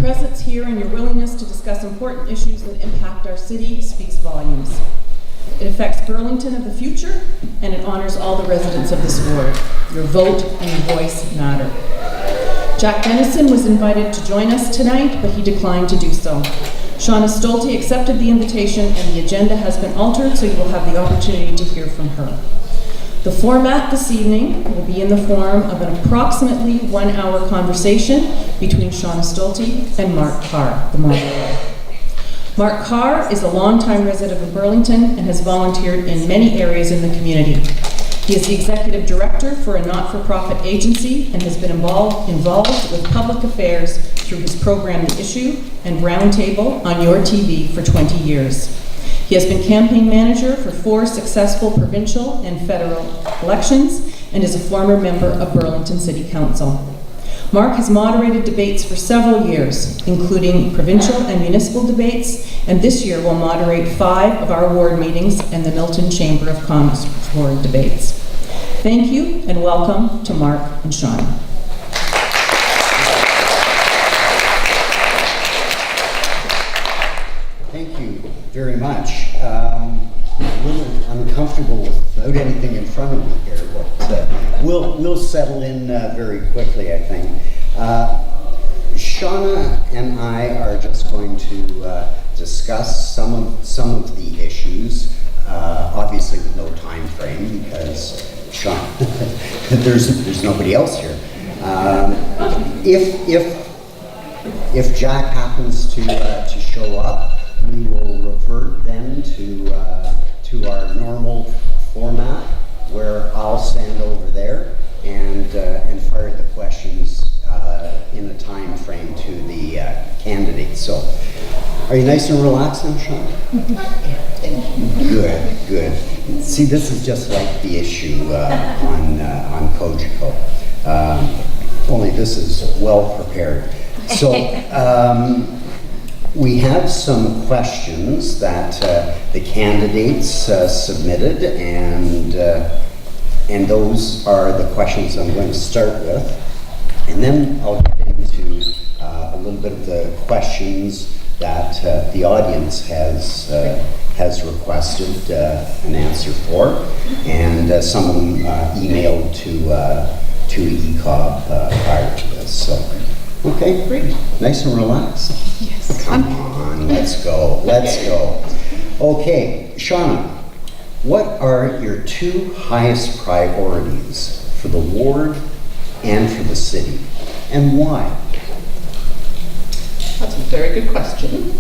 presence here and your willingness to discuss important issues that impact our city speaks volumes. It affects Burlington of the future, and it honors all the residents of this ward. Your vote and your voice matter. Jack Dennison was invited to join us tonight, but he declined to do so. Shauna Stolte accepted the invitation, and the agenda has been altered, so you will have the opportunity to hear from her. The format this evening will be in the form of an approximately 1-hour conversation between Shauna Stolte and Mark Carr, the moderator. Mark Carr is a longtime resident of Burlington and has volunteered in many areas in the community. He is the executive director for a not-for-profit agency and has been involved with public affairs through his program The Issue and Roundtable on Your TV for 20 years. He has been campaign manager for 4 successful provincial and federal elections and is a former member of Burlington City Council. Mark has moderated debates for several years, including provincial and municipal debates, and this year will moderate 5 of our ward meetings and the Milton Chamber of Commerce ward debates. Thank you and welcome to Mark and Shauna. Thank you very much. A little uncomfortable without anything in front of me here, but we'll settle in very quickly, I think. Shauna and I are just going to discuss some of the issues, obviously with no time frame because Shauna, there's nobody else here. If Jack happens to show up, we will revert then to our normal format, where I'll stand over there and fire the questions in a time frame to the candidates. So, are you nice and relaxed now, Sean? Good. See, this is just like The Issue on Cogeco. Only this is well prepared. So. We have some questions that the candidates submitted, and those are the questions I'm going to start with. And then I'll get into a little bit of the questions that the audience has requested an answer for, and some of them emailed to ECOB prior to this. So. Okay, great. Nice and relaxed. Yes. Come on, let's go. Okay, Shauna, what are your 2 highest priorities for the ward and for the city, and why? That's a very good question.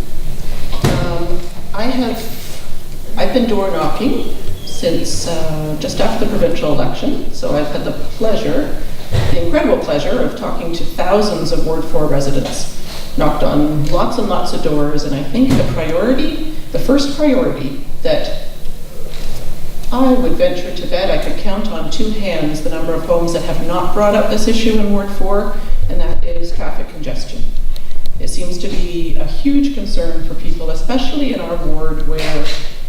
I've been door knocking since just after the provincial election, so I've had the incredible pleasure of talking to thousands of Ward 4 residents, knocked on lots and lots of doors, and I think the first priority that I would venture to bet I could count on 2 hands the number of homes that have not brought up this issue in Ward 4, and that is traffic congestion. It seems to be a huge concern for people, especially in our ward, where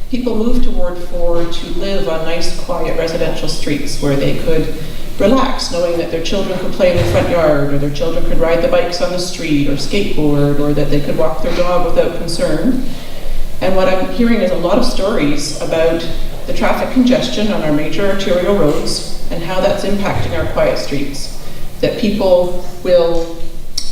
people move to Ward 4 to live on nice, quiet residential streets where they could relax, knowing that their children could play in the front yard, or their children could ride the bikes on the street or skateboard, or that they could walk their dog without concern. And what I'm hearing is a lot of stories about the traffic congestion on our major arterial roads and how that's impacting our quiet streets. That people will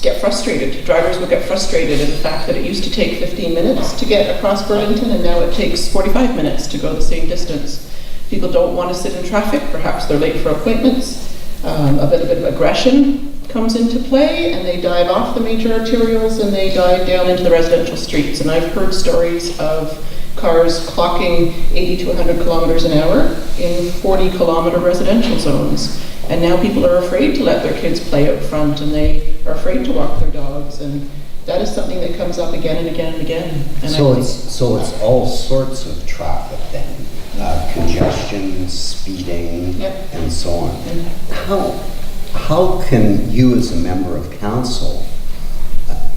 get frustrated, drivers will get frustrated in the fact that it used to take 15 minutes to get across Burlington, and now it takes 45 minutes to go the same distance. People don't want to sit in traffic, perhaps they're late for appointments. A bit of aggression comes into play, and they dive off the major arterials and they dive down into the residential streets. And I've heard stories of cars clocking 80 to 100 kilometers an hour in 40-kilometer residential zones. And now people are afraid to let their kids play out front, and they are afraid to walk their dogs. And that is something that comes up again and again and again. And so it's all sorts of traffic then. Congestion, speeding, yep. And so on. How can you as a member of council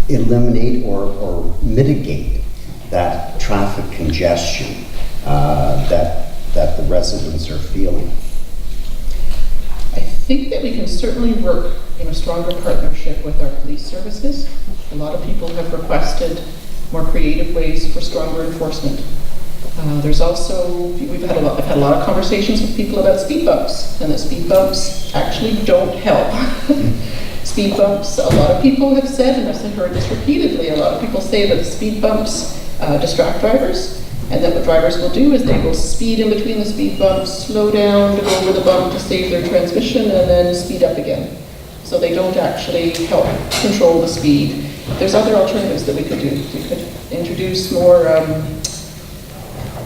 eliminate or mitigate that traffic congestion that the residents are feeling? I think that we can certainly work stronger partnership with our police services. A lot of people have requested more creative ways for stronger enforcement. There's also, I've had a lot of conversations with people about speed bumps, and that speed bumps actually don't help. Speed bumps, a lot of people have said, and I've heard this repeatedly, a lot of people say that speed bumps distract drivers, and that what drivers will do is they will speed in between the speed bumps, slow down to go over the bump to save their transmission, and then speed up again. So they don't actually help control the speed. There's other alternatives that we could do. We could introduce more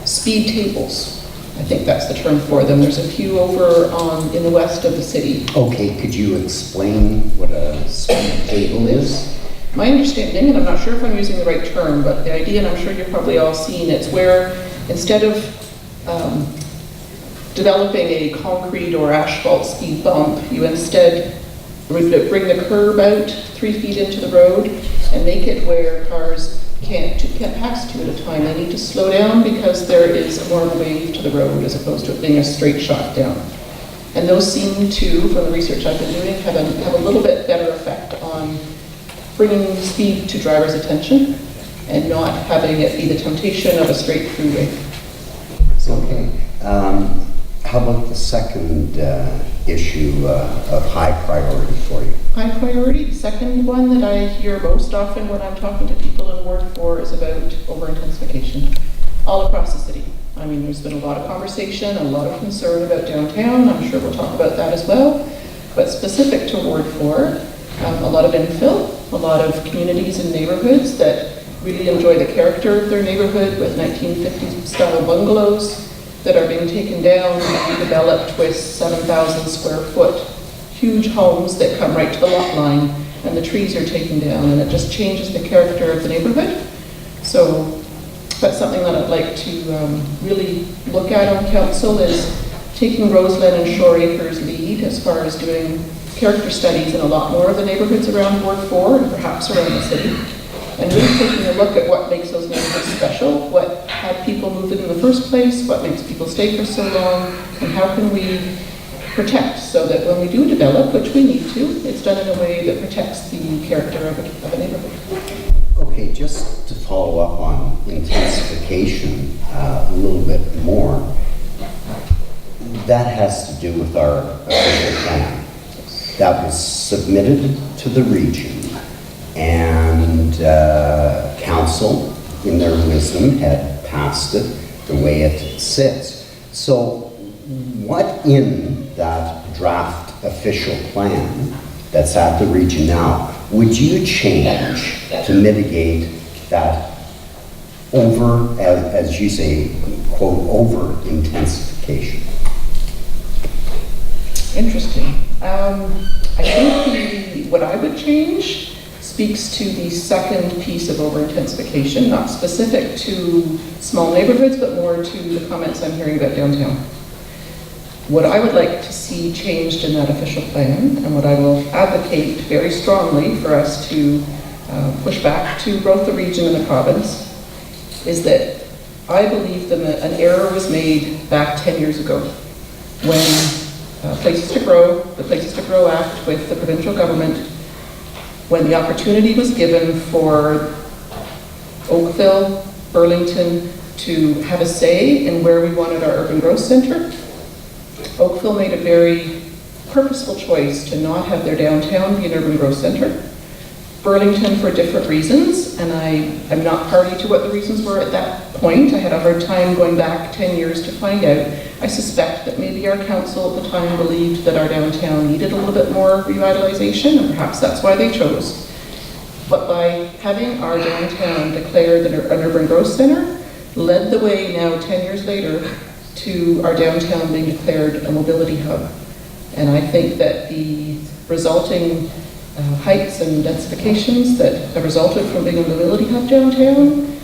speed tables. I think that's the term for them. There's a few over in the west of the city. Okay, could you explain what a speed table is? My understanding, and I'm not sure if I'm using the right term, but the idea, and I'm sure you've probably all seen, it's where instead of developing a concrete or asphalt speed bump, you instead bring the curb out 3 feet into the road and make it where cars can't pass 2 at a time. They need to slow down because there is more of a wave to the road as opposed to it being a straight shot down. And those seem to, from the research I've been doing, have a little bit better effect on bringing speed to drivers' attention and not having it be the temptation of a straight throughway. Okay. How about the second issue of high priority for you? High priority. The second one that I hear most often when I'm talking to people in Ward 4 is about over-intensification all across the city. I mean, there's been a lot of conversation, a lot of concern about downtown. I'm sure we'll talk about that as well. But specific to Ward 4, a lot of infill, a lot of communities and neighborhoods that really enjoy the character of their neighborhood with 1950s style bungalows that are being taken down and developed with 7,000 square foot huge homes that come right to the lot line, and the trees are taken down, and it just changes the character of the neighborhood. So that's something that I'd like to really look at on council, is taking Roseland and Shore Acres lead as far as doing character studies in a lot more of the neighborhoods around Ward 4 and perhaps around the city, and really taking a look at what makes those neighborhoods special, what had people move in the first place, what makes people stay for so long, and how can we protect so that when we do develop, which we need to, it's done in a way that protects the character of a neighborhood. Okay, just to follow up on intensification a little bit more, that has to do with our official plan. That was submitted to the region, and council, in their wisdom, had passed it the way it sits. So what in that draft official plan that's at the region now would you change to mitigate that over, as you say, quote, over intensification? Interesting. I think what I would change speaks to the second piece of over-intensification, not specific to small neighborhoods, but more to the comments I'm hearing about downtown. What I would like to see changed in that official plan, and what I will advocate very strongly for us to push back to both the region and the province, is that I believe that an error was made back 10 years ago when the Places to Grow Act with the provincial government, when the opportunity was given for Oakville, Burlington to have a say in where we wanted our urban growth center. Oakville made a very purposeful choice to not have their downtown be an urban growth center. Burlington for different reasons, and I'm not party to what the reasons were at that point. I had a hard time going back 10 years to find out. I suspect that maybe our council at the time believed that our downtown needed a little bit more revitalization, and perhaps that's why they chose. But by having our downtown declared an urban growth center, led the way now 10 years later to our downtown being declared a mobility hub. And I think that the resulting heights and densifications that have resulted from being a mobility hub downtown,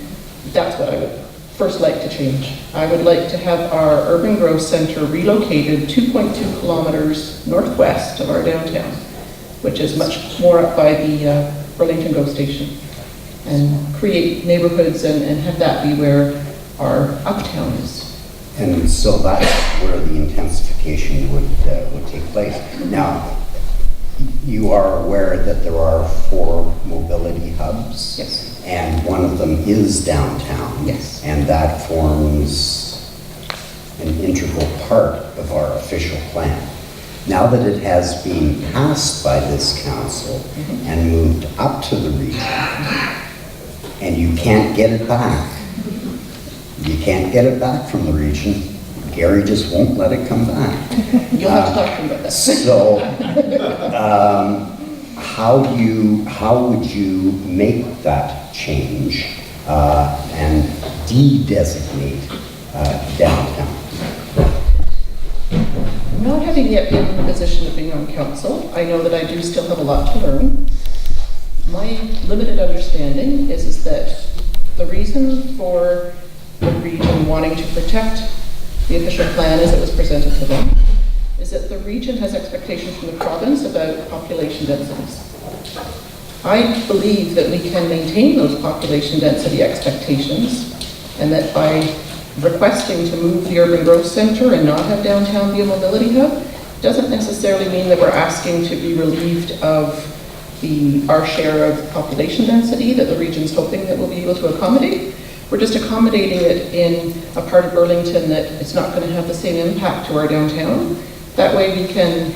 that's what I would first like to change. I would like to have our urban growth center relocated 2.2 kilometers northwest of our downtown, which is much more up by the Burlington GO station, and create neighborhoods and have that be where our uptown is. And so that's where the intensification would take place. Now, You are aware that there are 4 mobility hubs? Yes. And one of them is downtown? Yes. And that forms an integral part of our official plan. Now that it has been passed by this council and moved up to the region, and you can't get it back, from the region, Gary just won't let it come back. You'll have to talk to him about that. So, how would you make that change and de-designate downtown? Not having yet been in the position of being on council, I know that I do still have a lot to learn. My limited understanding is that the reason for the region wanting to protect the official plan as it was presented to them is that the region has expectations from the province about population densities. I believe that we can maintain those population density expectations, and that by requesting to move the urban growth center and not have downtown be a mobility hub doesn't necessarily mean that we're asking to be relieved of our share of population density that the region's hoping that we'll be able to accommodate. We're just accommodating it in a part of Burlington that it's not going to have the same impact to our downtown. That way we can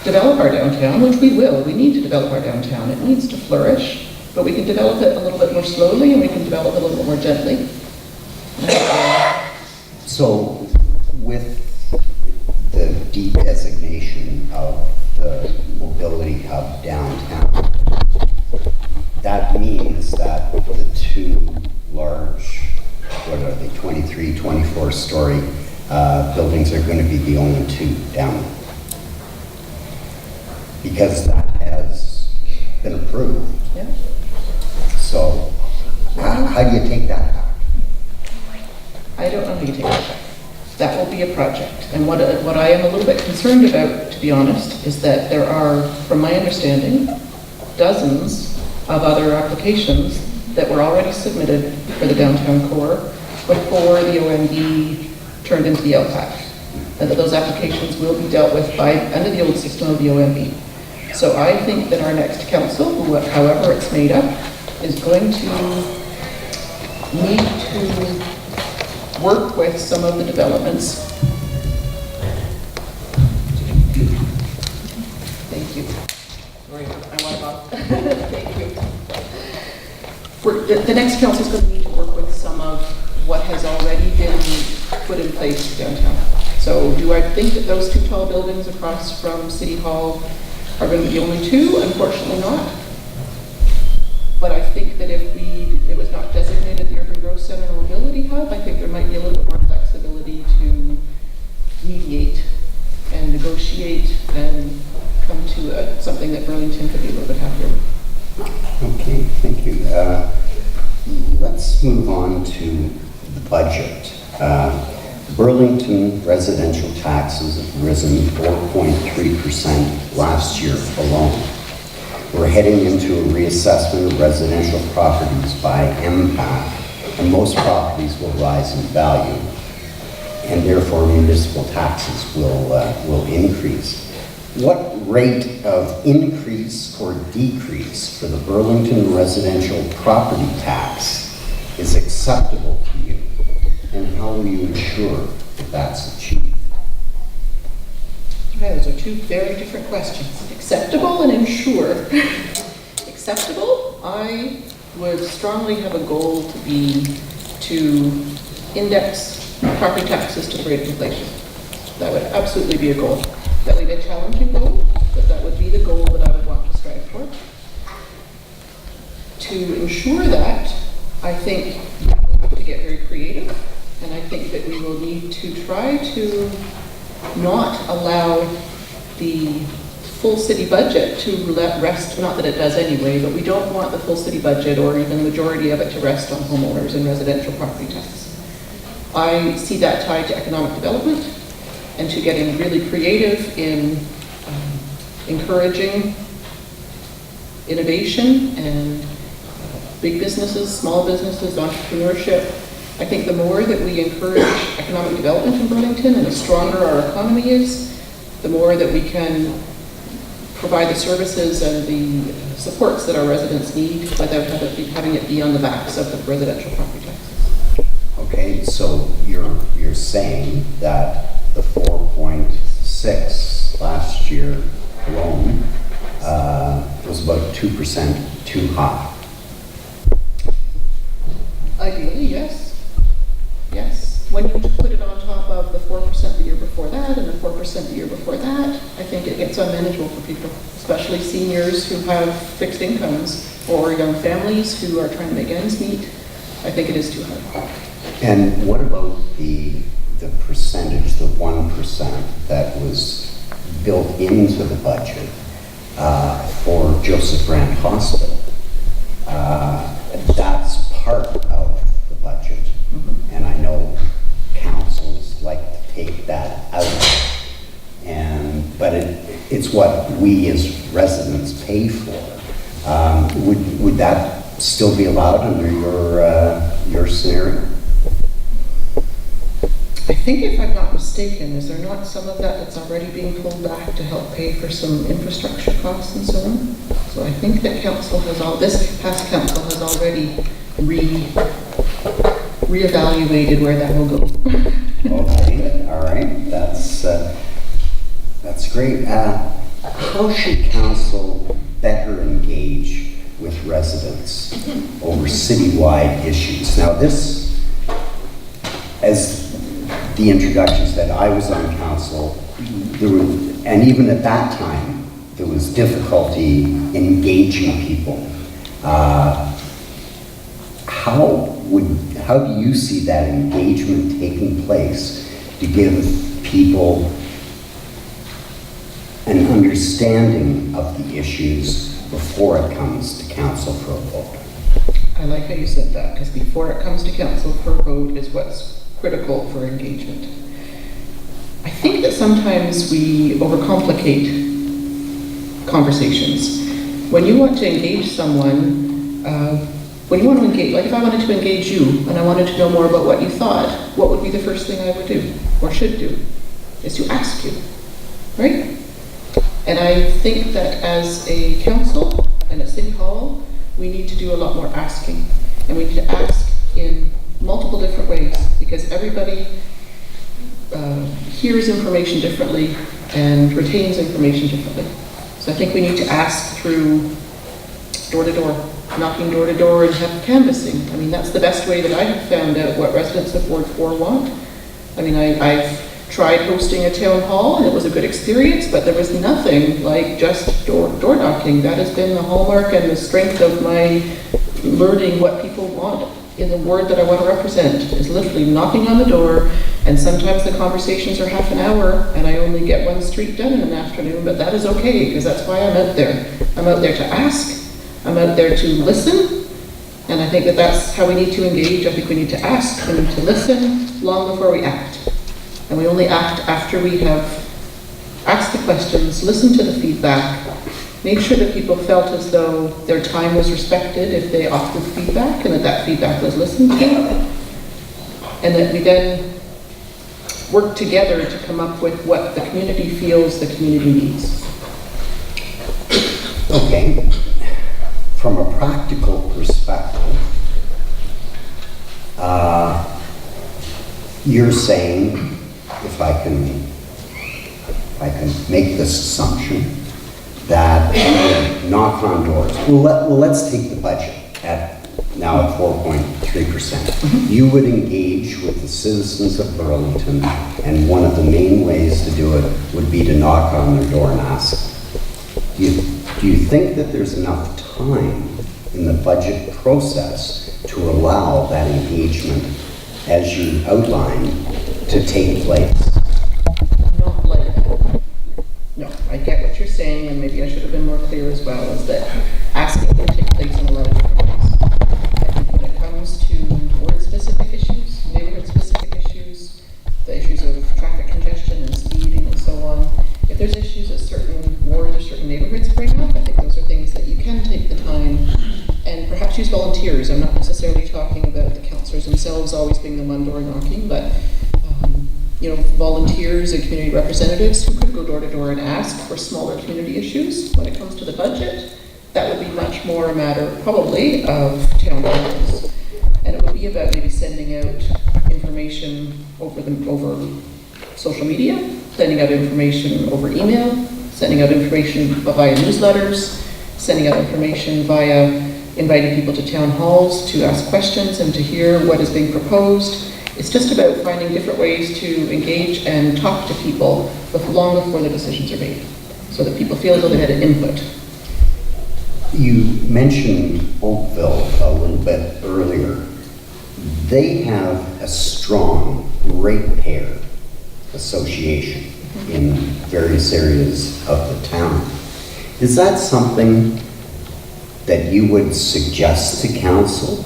develop our downtown, which we will. We need to develop our downtown. It needs to flourish, but we can develop it a little bit more slowly, and we can develop it a little bit more gently. So, with the de-designation of the mobility hub downtown, that means that the 2 large, what are they, 23, 24-story buildings are going to be the only 2 down there. Because that has been approved. Yeah. So, how do you take that out? I don't know how you take that back. That will be a project. And what I am a little bit concerned about, to be honest, is that there are, from my understanding, dozens of other applications that were already submitted for the downtown core before the OMB turned into the LPAC. And that those applications will be dealt with under the old system of the OMB. So I think that our next council, however it's made up, is going to need to work with some of the developments. Thank you. Sorry, I want to go. Thank you. The next council is going to need to work with some of what has already been put in place for downtown. So do I think that those 2 tall buildings across from City Hall are going to be the only 2? Unfortunately not. But I think that if it was not designated the Urban Growth Center Mobility Hub, I think there might be a little bit more flexibility to mediate and negotiate and come to something that Burlington could be a little bit happier with. Okay, thank you. Let's move on to the budget. Burlington residential taxes have risen 4.3% last year alone. We're heading into a reassessment of residential properties by MPAC, and most properties will rise in value, and therefore municipal taxes will increase. What rate of increase or decrease for the Burlington residential property tax is acceptable to you, and how will you ensure that that's achieved? Okay, those are 2 very different questions. Acceptable and ensure. Acceptable, I would strongly have a goal to be to index property taxes to the rate of inflation. That would absolutely be a goal. That would be a challenging goal, but that would be the goal that I would want to strive for. To ensure that, I think we will have to get very creative, and I think that we will need to try to not allow the full city budget to rest, not that it does anyway, but we don't want the full city budget or even the majority of it to rest on homeowners and residential property tax. I see that tied to economic development and to getting really creative in encouraging innovation and big businesses, small businesses, entrepreneurship. I think the more that we encourage economic development in Burlington and the stronger our economy is, the more that we can provide the services and the supports that our residents need without having it be on the backs of the residential property taxes. Okay, so you're saying that the 4.6 last year alone was about 2% too high. Ideally, yes. Yes. When you put it on top of the 4% the year before that and the 4% the year before that, I think it gets unmanageable for people, especially seniors who have fixed incomes or young families who are trying to make ends meet. I think it is too high. And what about the percentage, the 1% that was built into the budget for Joseph Brand Hospital? That's part of the budget. Mm-hmm. And I know councils like to take that out. But it's what we as residents pay for. Would that still be allowed under your scenario? I think if I'm not mistaken, is there not some of that that's already being pulled back to help pay for some infrastructure costs and so on? So I think that this past council has already reevaluated where that will go. Okay, all right, that's great. How should council better engage with residents over citywide issues? Now this, as the introductions that I was on council, and even at that time, there was difficulty engaging people. How do you see that engagement taking place to give people an understanding of the issues before it comes to council for a vote? I like how you said that, because before it comes to council for a vote is what's critical for engagement. I think that sometimes we overcomplicate conversations. When you want to engage someone, like if I wanted to engage you and I wanted to know more about what you thought, what would be the first thing I would do, or should do, is to ask you, right? And I think that as a council and at City Hall, we need to do a lot more asking. And we need to ask in multiple different ways, because everybody hears information differently and retains information differently. So I think we need to ask through door-to-door, knocking door-to-door and have canvassing. I mean, that's the best way that I have found out what residents of Ward 4 want. I mean, I've tried hosting a town hall and it was a good experience, but there was nothing like just door knocking. That has been the hallmark and the strength of my learning what people want in the ward that I want to represent, is literally knocking on the door. And sometimes the conversations are half an hour and I only get one street done in an afternoon, but that is okay, because that's why I'm out there. I'm out there to ask, I'm out there to listen, and I think that that's how we need to engage. I think we need to ask, we need to listen long before we act. And we only act after we have asked the questions, listened to the feedback, made sure that people felt as though their time was respected if they offered feedback, and that feedback was listened to, and that we then work together to come up with what the community feels the community needs. Okay. From a practical perspective, you're saying, if I can make this assumption, that you would knock on doors. Well, let's take the budget now at 4.3%. You would engage with the citizens of Burlington, and one of the main ways to do it would be to knock on their door and ask. Do you think that there's enough time in the budget process to allow that engagement, as you outlined, to take place? Not like that. No, I get what you're saying, and maybe I should have been more clear as well, is that asking can take place in a lot of different ways. I think when it comes to ward-specific issues, neighborhood-specific issues, the issues of traffic congestion and speeding and so on, if there's issues that certain wards or certain neighborhoods bring up, I think those are things that you can take the time and perhaps use volunteers. I'm not necessarily talking about the councillors themselves always being the one door knocking, but volunteers and community representatives who could go door to door and ask for smaller community issues when it comes to the budget. That would be much more a matter, probably, of town halls. And it would be about maybe sending out information over social media, sending out information over email, sending out information via newsletters, sending out information via inviting people to town halls to ask questions and to hear what is being proposed. It's just about finding different ways to engage and talk to people long before the decisions are made, so that people feel as though they had an input. You mentioned Oakville a little bit earlier. They have a strong ratepayer association in various areas of the town. Is that something that you would suggest to council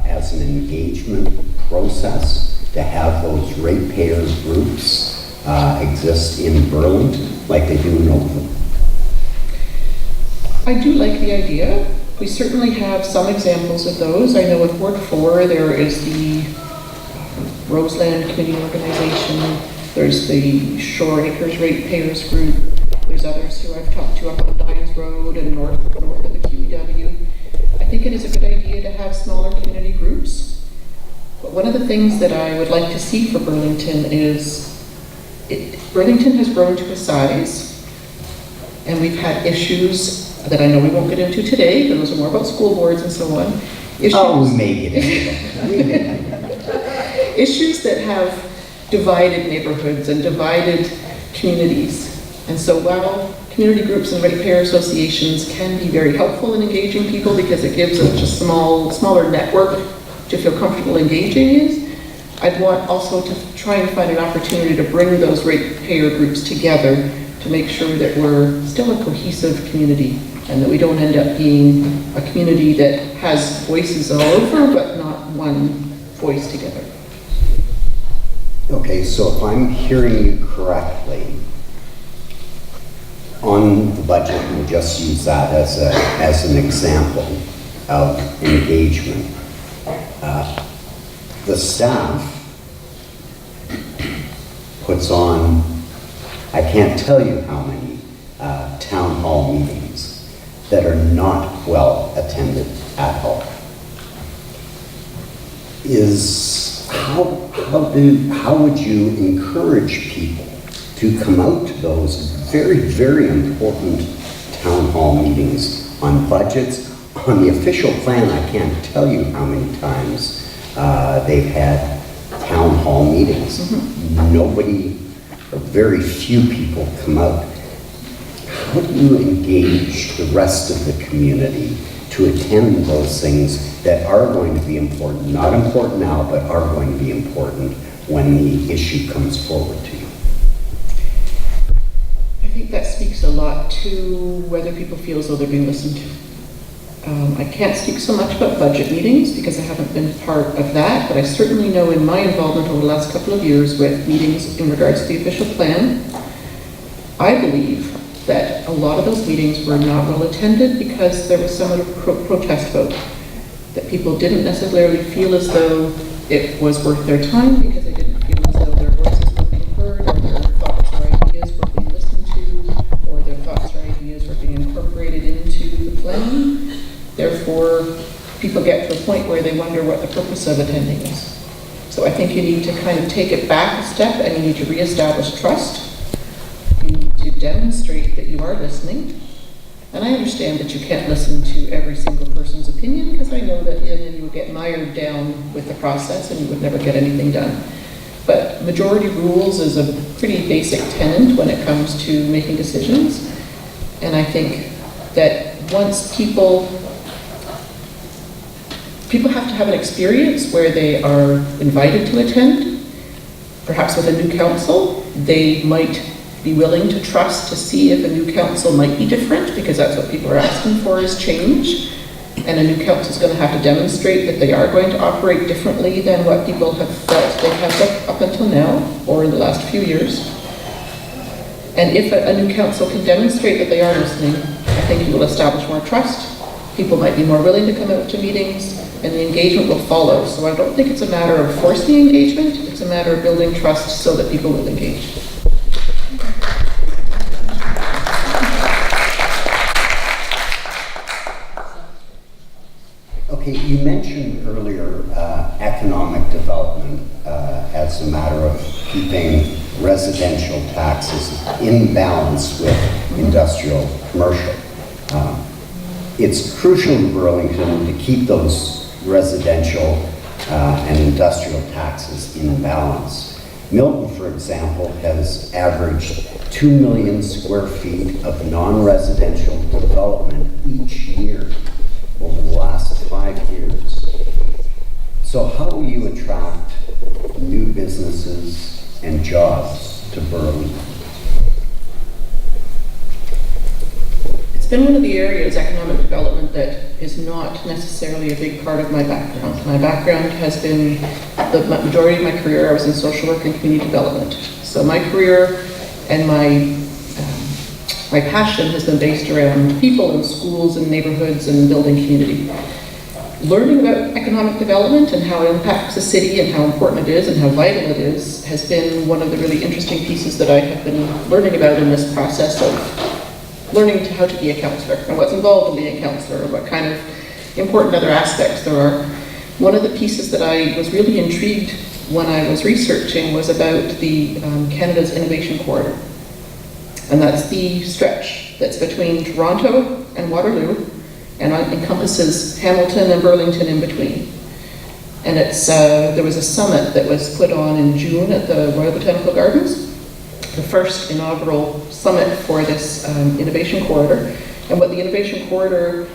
as an engagement process, to have those ratepayer groups exist in Burlington like they do in Oakville? I do like the idea. We certainly have some examples of those. I know with Ward 4 there is the Roseland Community Organization, there's the Shore Acres Ratepayers Group, there's others who I've talked to up on Dines Road and north of the QEW. I think it is a good idea to have smaller community groups. But one of the things that I would like to see for Burlington is, Burlington has grown to a size, and we've had issues that I know we won't get into today, but those are more about school boards and so on. We may get into them. Issues that have divided neighborhoods and divided communities. And so while community groups and ratepayer associations can be very helpful in engaging people because it gives us a smaller network to feel comfortable engaging in, I'd want also to try and find an opportunity to bring those ratepayer groups together to make sure that we're still a cohesive community and that we don't end up being a community that has voices all over but not one voice together. Okay, so if I'm hearing you correctly, on the budget, we'll just use that as an example of engagement. The staff puts on, I can't tell you how many town hall meetings that are not well attended at all. How would you encourage people to come out to those very, very important town hall meetings on budgets? On the official plan, I can't tell you how many times they've had town hall meetings. Mm-hmm. Nobody, or very few people come out. How do you engage the rest of the community to attend those things that are going to be important, not important now, but are going to be important when the issue comes forward to you? I think that speaks a lot to whether people feel as though they're being listened to. I can't speak so much about budget meetings because I haven't been part of that, but I certainly know in my involvement over the last couple of years with meetings in regards to the official plan, I believe that a lot of those meetings were not well attended because there was somewhat of a protest vote, that people didn't necessarily feel as though it was worth their time because they didn't feel as though their voices were being heard or their thoughts or ideas were being listened to or their thoughts or ideas were being incorporated into the plan. Therefore, people get to a point where they wonder what the purpose of attending is. So I think you need to kind of take it back a step and you need to reestablish trust. You need to demonstrate that you are listening. And I understand that you can't listen to every single person's opinion because I know that then you would get mired down with the process and you would never get anything done. But majority rules is a pretty basic tenet when it comes to making decisions. And I think that once people have to have an experience where they are invited to attend, perhaps with a new council, they might be willing to trust to see if a new council might be different because that's what people are asking for is change. And a new council is going to have to demonstrate that they are going to operate differently than what people have felt they have up until now or in the last few years. And if a new council can demonstrate that they are listening, I think you will establish more trust. People might be more willing to come out to meetings and the engagement will follow. So I don't think it's a matter of forcing engagement, it's a matter of building trust so that people will engage. Okay, you mentioned earlier economic development as a matter of keeping residential taxes in balance with industrial commercial. It's crucial in Burlington to keep those residential and industrial taxes in balance. Milton, for example, has averaged 2 million square feet of non-residential development each year over the last 5 years. So how will you attract new businesses and jobs to Burlington? It's been one of the areas, economic development, that is not necessarily a big part of my background. My background has been, the majority of my career, I was in social work and community development. So my career and my passion has been based around people and schools and neighborhoods and building community. Learning about economic development and how it impacts the city and how important it is and how vital it is has been one of the really interesting pieces that I have been learning about in this process of learning how to be a counselor and what's involved in being a counselor and what kind of important other aspects there are. One of the pieces that I was really intrigued when I was researching was about the Canada's Innovation Corridor. And that's the stretch that's between Toronto and Waterloo and encompasses Hamilton and Burlington in between. And it's there was a summit that was put on in June at the Royal Botanical Gardens, the first inaugural summit for this innovation corridor. And what the innovation corridor,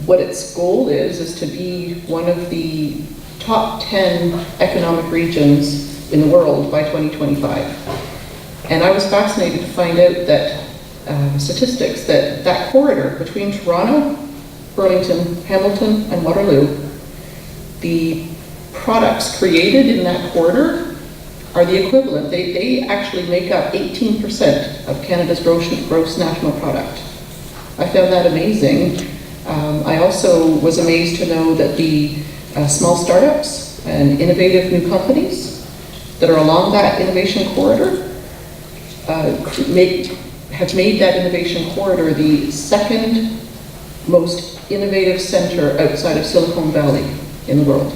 what its goal is to be one of the top 10 economic regions in the world by 2025. And I was fascinated to find out that statistics that corridor between Toronto, Burlington, Hamilton, and Waterloo, the products created in that corridor are the equivalent. They actually make up 18% of Canada's gross national product. I found that amazing. I also was amazed to know that the small startups and innovative new companies that are along that innovation corridor have made that innovation corridor the second most innovative center outside of Silicon Valley in the world.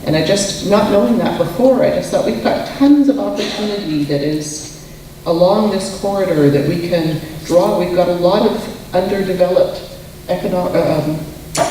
And I just, not knowing that before, I just thought we've got tons of opportunity that is along this corridor that we can draw. We've got a lot of underdeveloped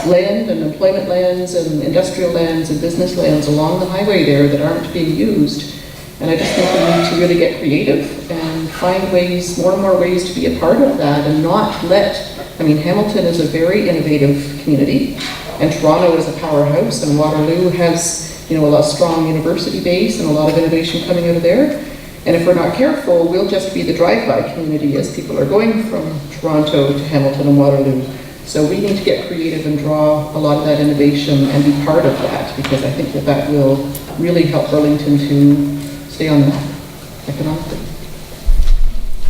land and employment lands and industrial lands and business lands along the highway there that aren't being used. And I just think we need to really get creative and find ways, more and more ways to be a part of that and not let, Hamilton is a very innovative community and Toronto is a powerhouse and Waterloo has, a lot of strong university base and a lot of innovation coming out of there. And if we're not careful, we'll just be the drive-by community as people are going from Toronto to Hamilton and Waterloo. So we need to get creative and draw a lot of that innovation and be part of that because I think that will really help Burlington to stay on the map economically.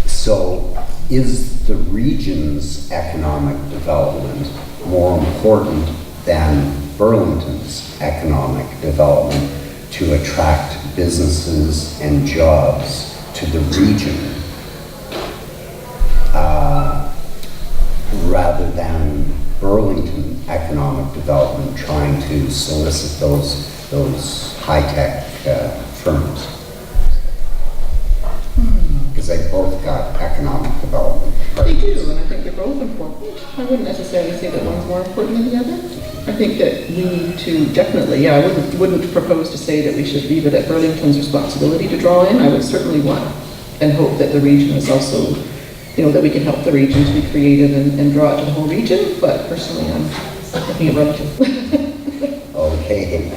So is the region's economic development more important than Burlington's economic development to attract businesses and jobs to the region rather than Burlington economic development trying to solicit those high-tech firms? Because they both got economic development. They do, and I think they're both important. I wouldn't necessarily say that one's more important than the other. I think that we need to definitely, I wouldn't propose to say that we should leave it at Burlington's responsibility to draw in. I would certainly want and hope that the region is also, that we can help the region to be creative and draw it to the whole region, but personally I'm looking at Burlington. Okay.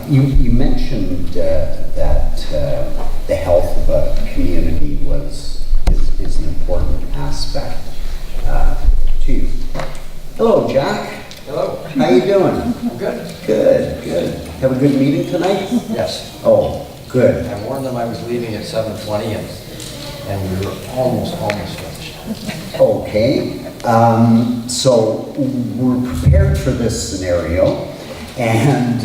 You mentioned that the health of a community is an important aspect to you. Hello, Jack. Hello. How you doing? I'm good. Good. Have a good meeting tonight? Yes. Oh, good. I warned them I was leaving at 7:20 and we were almost finished. Okay. So we're prepared for this scenario, and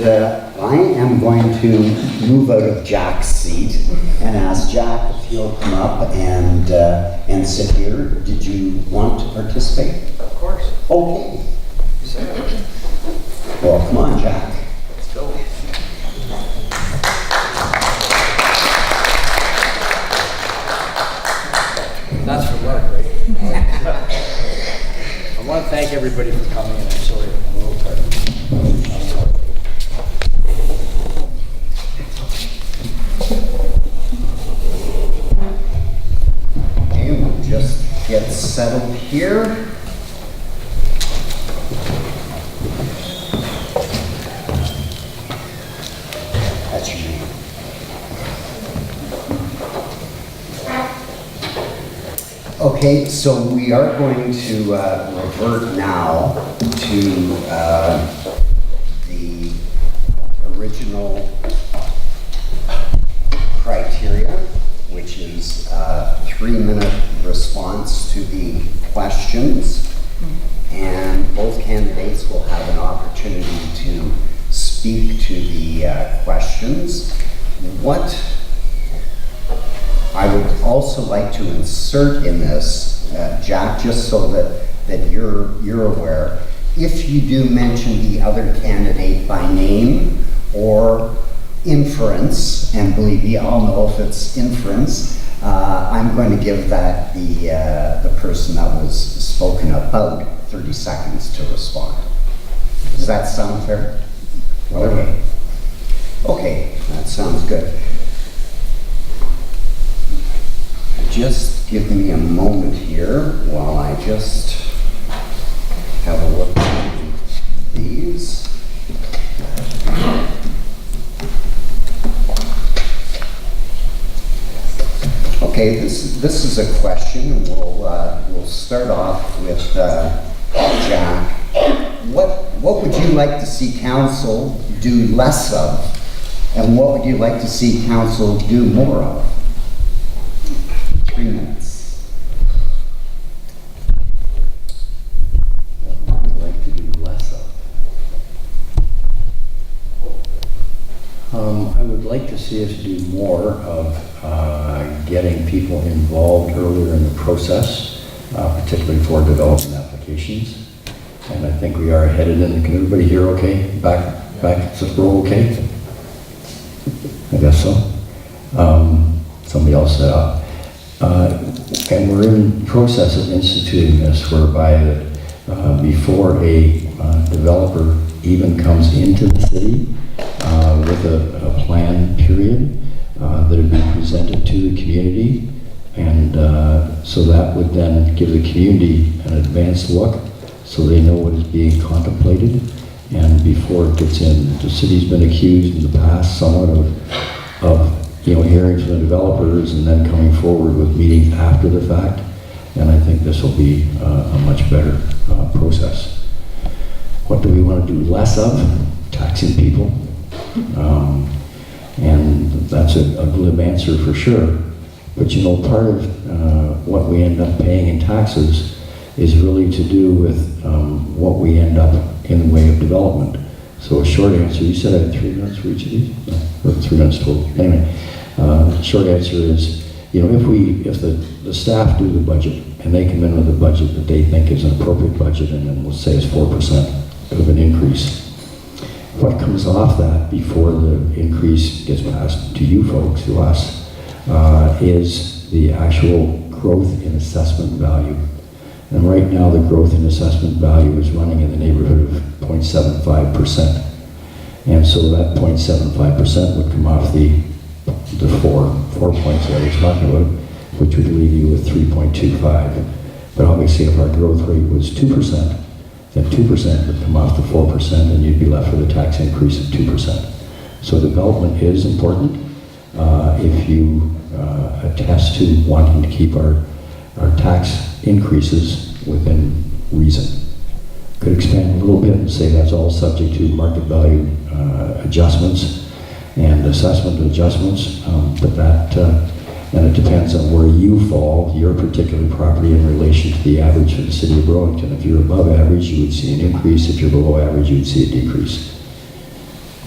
I am going to move out of Jack's seat and ask Jack if he'll come up and sit here. Did you want to participate? Of course. Okay. Yes, sir. Well, come on, Jack. Let's go. That's for work, right? I want to thank everybody for coming, and I'm sorry I'm a little tired. Okay, we'll just get settled here. That's your name. Okay, so we are going to revert now to the original criteria, which is a 3-minute response to the questions. And both candidates will have an opportunity to speak to the questions. What I would also like to insert in this, Jack, just so that you're aware, if you do mention the other candidate by name or inference, and believe me, I'll know if it's inference, I'm going to give that the person that was spoken about 30 seconds to respond. Does that sound fair? Okay. Okay, that sounds good. Just give me a moment here while I just have a look at these. Okay, this is a question, and we'll start off with Jack. What would you like to see council do less of, and what would you like to see council do more of? 3 minutes. What would you like to do less of? I would like to see us do more of getting people involved earlier in the process, particularly for development applications. And I think we are headed in. Can everybody hear okay? Back, so we're okay? I guess so. Somebody else set up. And we're in the process of instituting this, whereby before a developer even comes into the city with a plan period, that would be presented to the community, and so that would then give the community an advanced look, so they know what is being contemplated, and before it gets in. The city's been accused in the past somewhat of hearing from the developers and then coming forward with meetings after the fact, and I think this will be a much better process. What do we want to do less of? Taxing people. And that's a glib answer for sure. But part of what we end up paying in taxes is really to do with what we end up in the way of development. So a short answer, you said I had 3 minutes for each of these? No, or 3 minutes total. Anyway, short answer is, if the staff do the budget and they come in with a budget that they think is an appropriate budget, and then we'll say it's 4% of an increase. What comes off that before the increase gets passed to you folks, to us, is the actual growth in assessment value. And right now the growth in assessment value is running in the neighborhood of 0.75%. And so that 0.75% would come off the 4 points that I was talking about, which would leave you with 3.25. But obviously if our growth rate was 2%, then 2% would come off the 4%, and you'd be left with a tax increase of 2%. So development is important. If you attest to wanting to keep our tax increases within reason. Could expand a little bit and say that's all subject to market value adjustments and assessment adjustments, but And it depends on where you fall, your particular property in relation to the average for the city of Burlington. If you're above average, you would see an increase. If you're below average, you would see a decrease.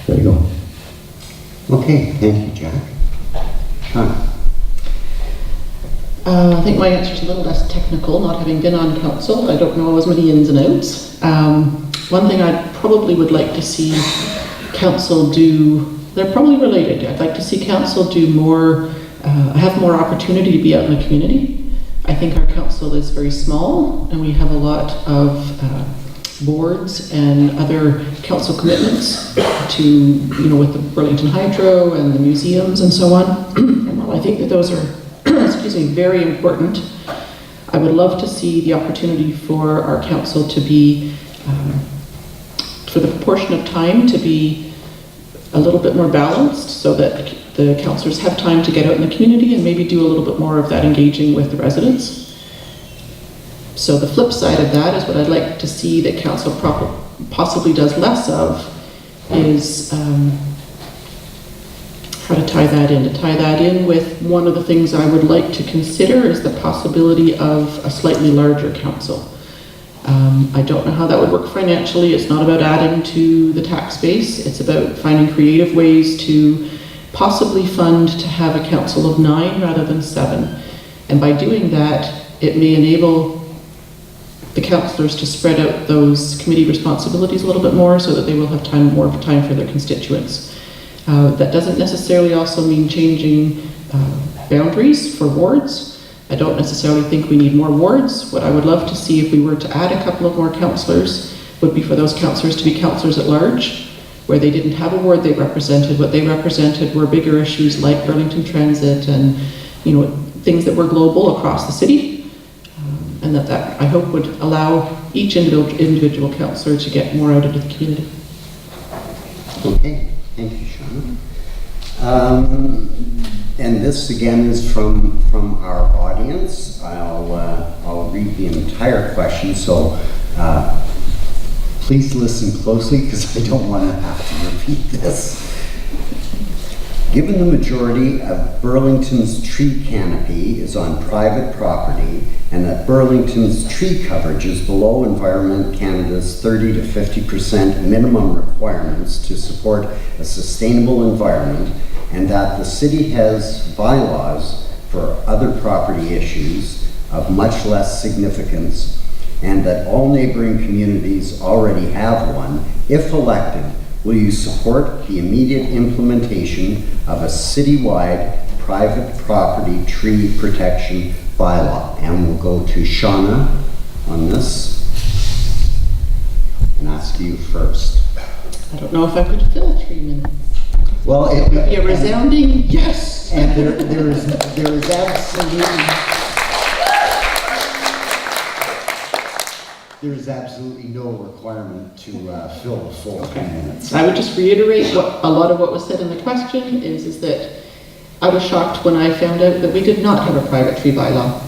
There you go. Okay, thank you, Jack. Sean? I think my answer is a little less technical, not having been on council. I don't know as many ins and outs. One thing I probably would like to see council do, they're probably related. I'd like to see council do more, have more opportunity to be out in the community. I think our council is very small and we have a lot of boards and other council commitments to, you know, with the Burlington Hydro and the museums and so on. And while I think that those are excuse me, very important, I would love to see the opportunity for our council to be, for the proportion of time to be a little bit more balanced so that the councillors have time to get out in the community and maybe do a little bit more of that engaging with the residents. So the flip side of that is what I'd like to see that council possibly does less of is how to tie that in. To tie that in with one of the things I would like to consider is the possibility of a slightly larger council. I don't know how that would work financially. It's not about adding to the tax base. It's about finding creative ways to possibly fund to have a council of 9 rather than 7. And by doing that, it may enable the councillors to spread out those committee responsibilities a little bit more so that they will have more time for their constituents. That doesn't necessarily also mean changing boundaries for wards. I don't necessarily think we need more wards. What I would love to see if we were to add a couple of more councillors would be for those councillors to be councillors at large, where they didn't have a ward they represented. What they represented were bigger issues like Burlington Transit and, you know, things that were global across the city. And that I hope would allow each individual councillor to get more out into the community. Okay, thank you, Sean. And this again is from our audience. I'll read the entire question, so please listen closely because I don't want to have to repeat this. Given the majority of Burlington's tree canopy is on private property and that Burlington's tree coverage is below Environment Canada's 30 to 50% minimum requirements to support a sustainable environment, and that the city has bylaws for other property issues of much less significance, and that all neighboring communities already have one, if elected, will you support the immediate implementation of a citywide private property tree protection bylaw? And we'll go to Shauna on this and ask you first. I don't know if I could fill 3 minutes. Well, It would be a resounding yes. And there is absolutely no requirement to fill the full 3 minutes. I would just reiterate what a lot of what was said in the question is that I was shocked when I found out that we did not have a private tree bylaw.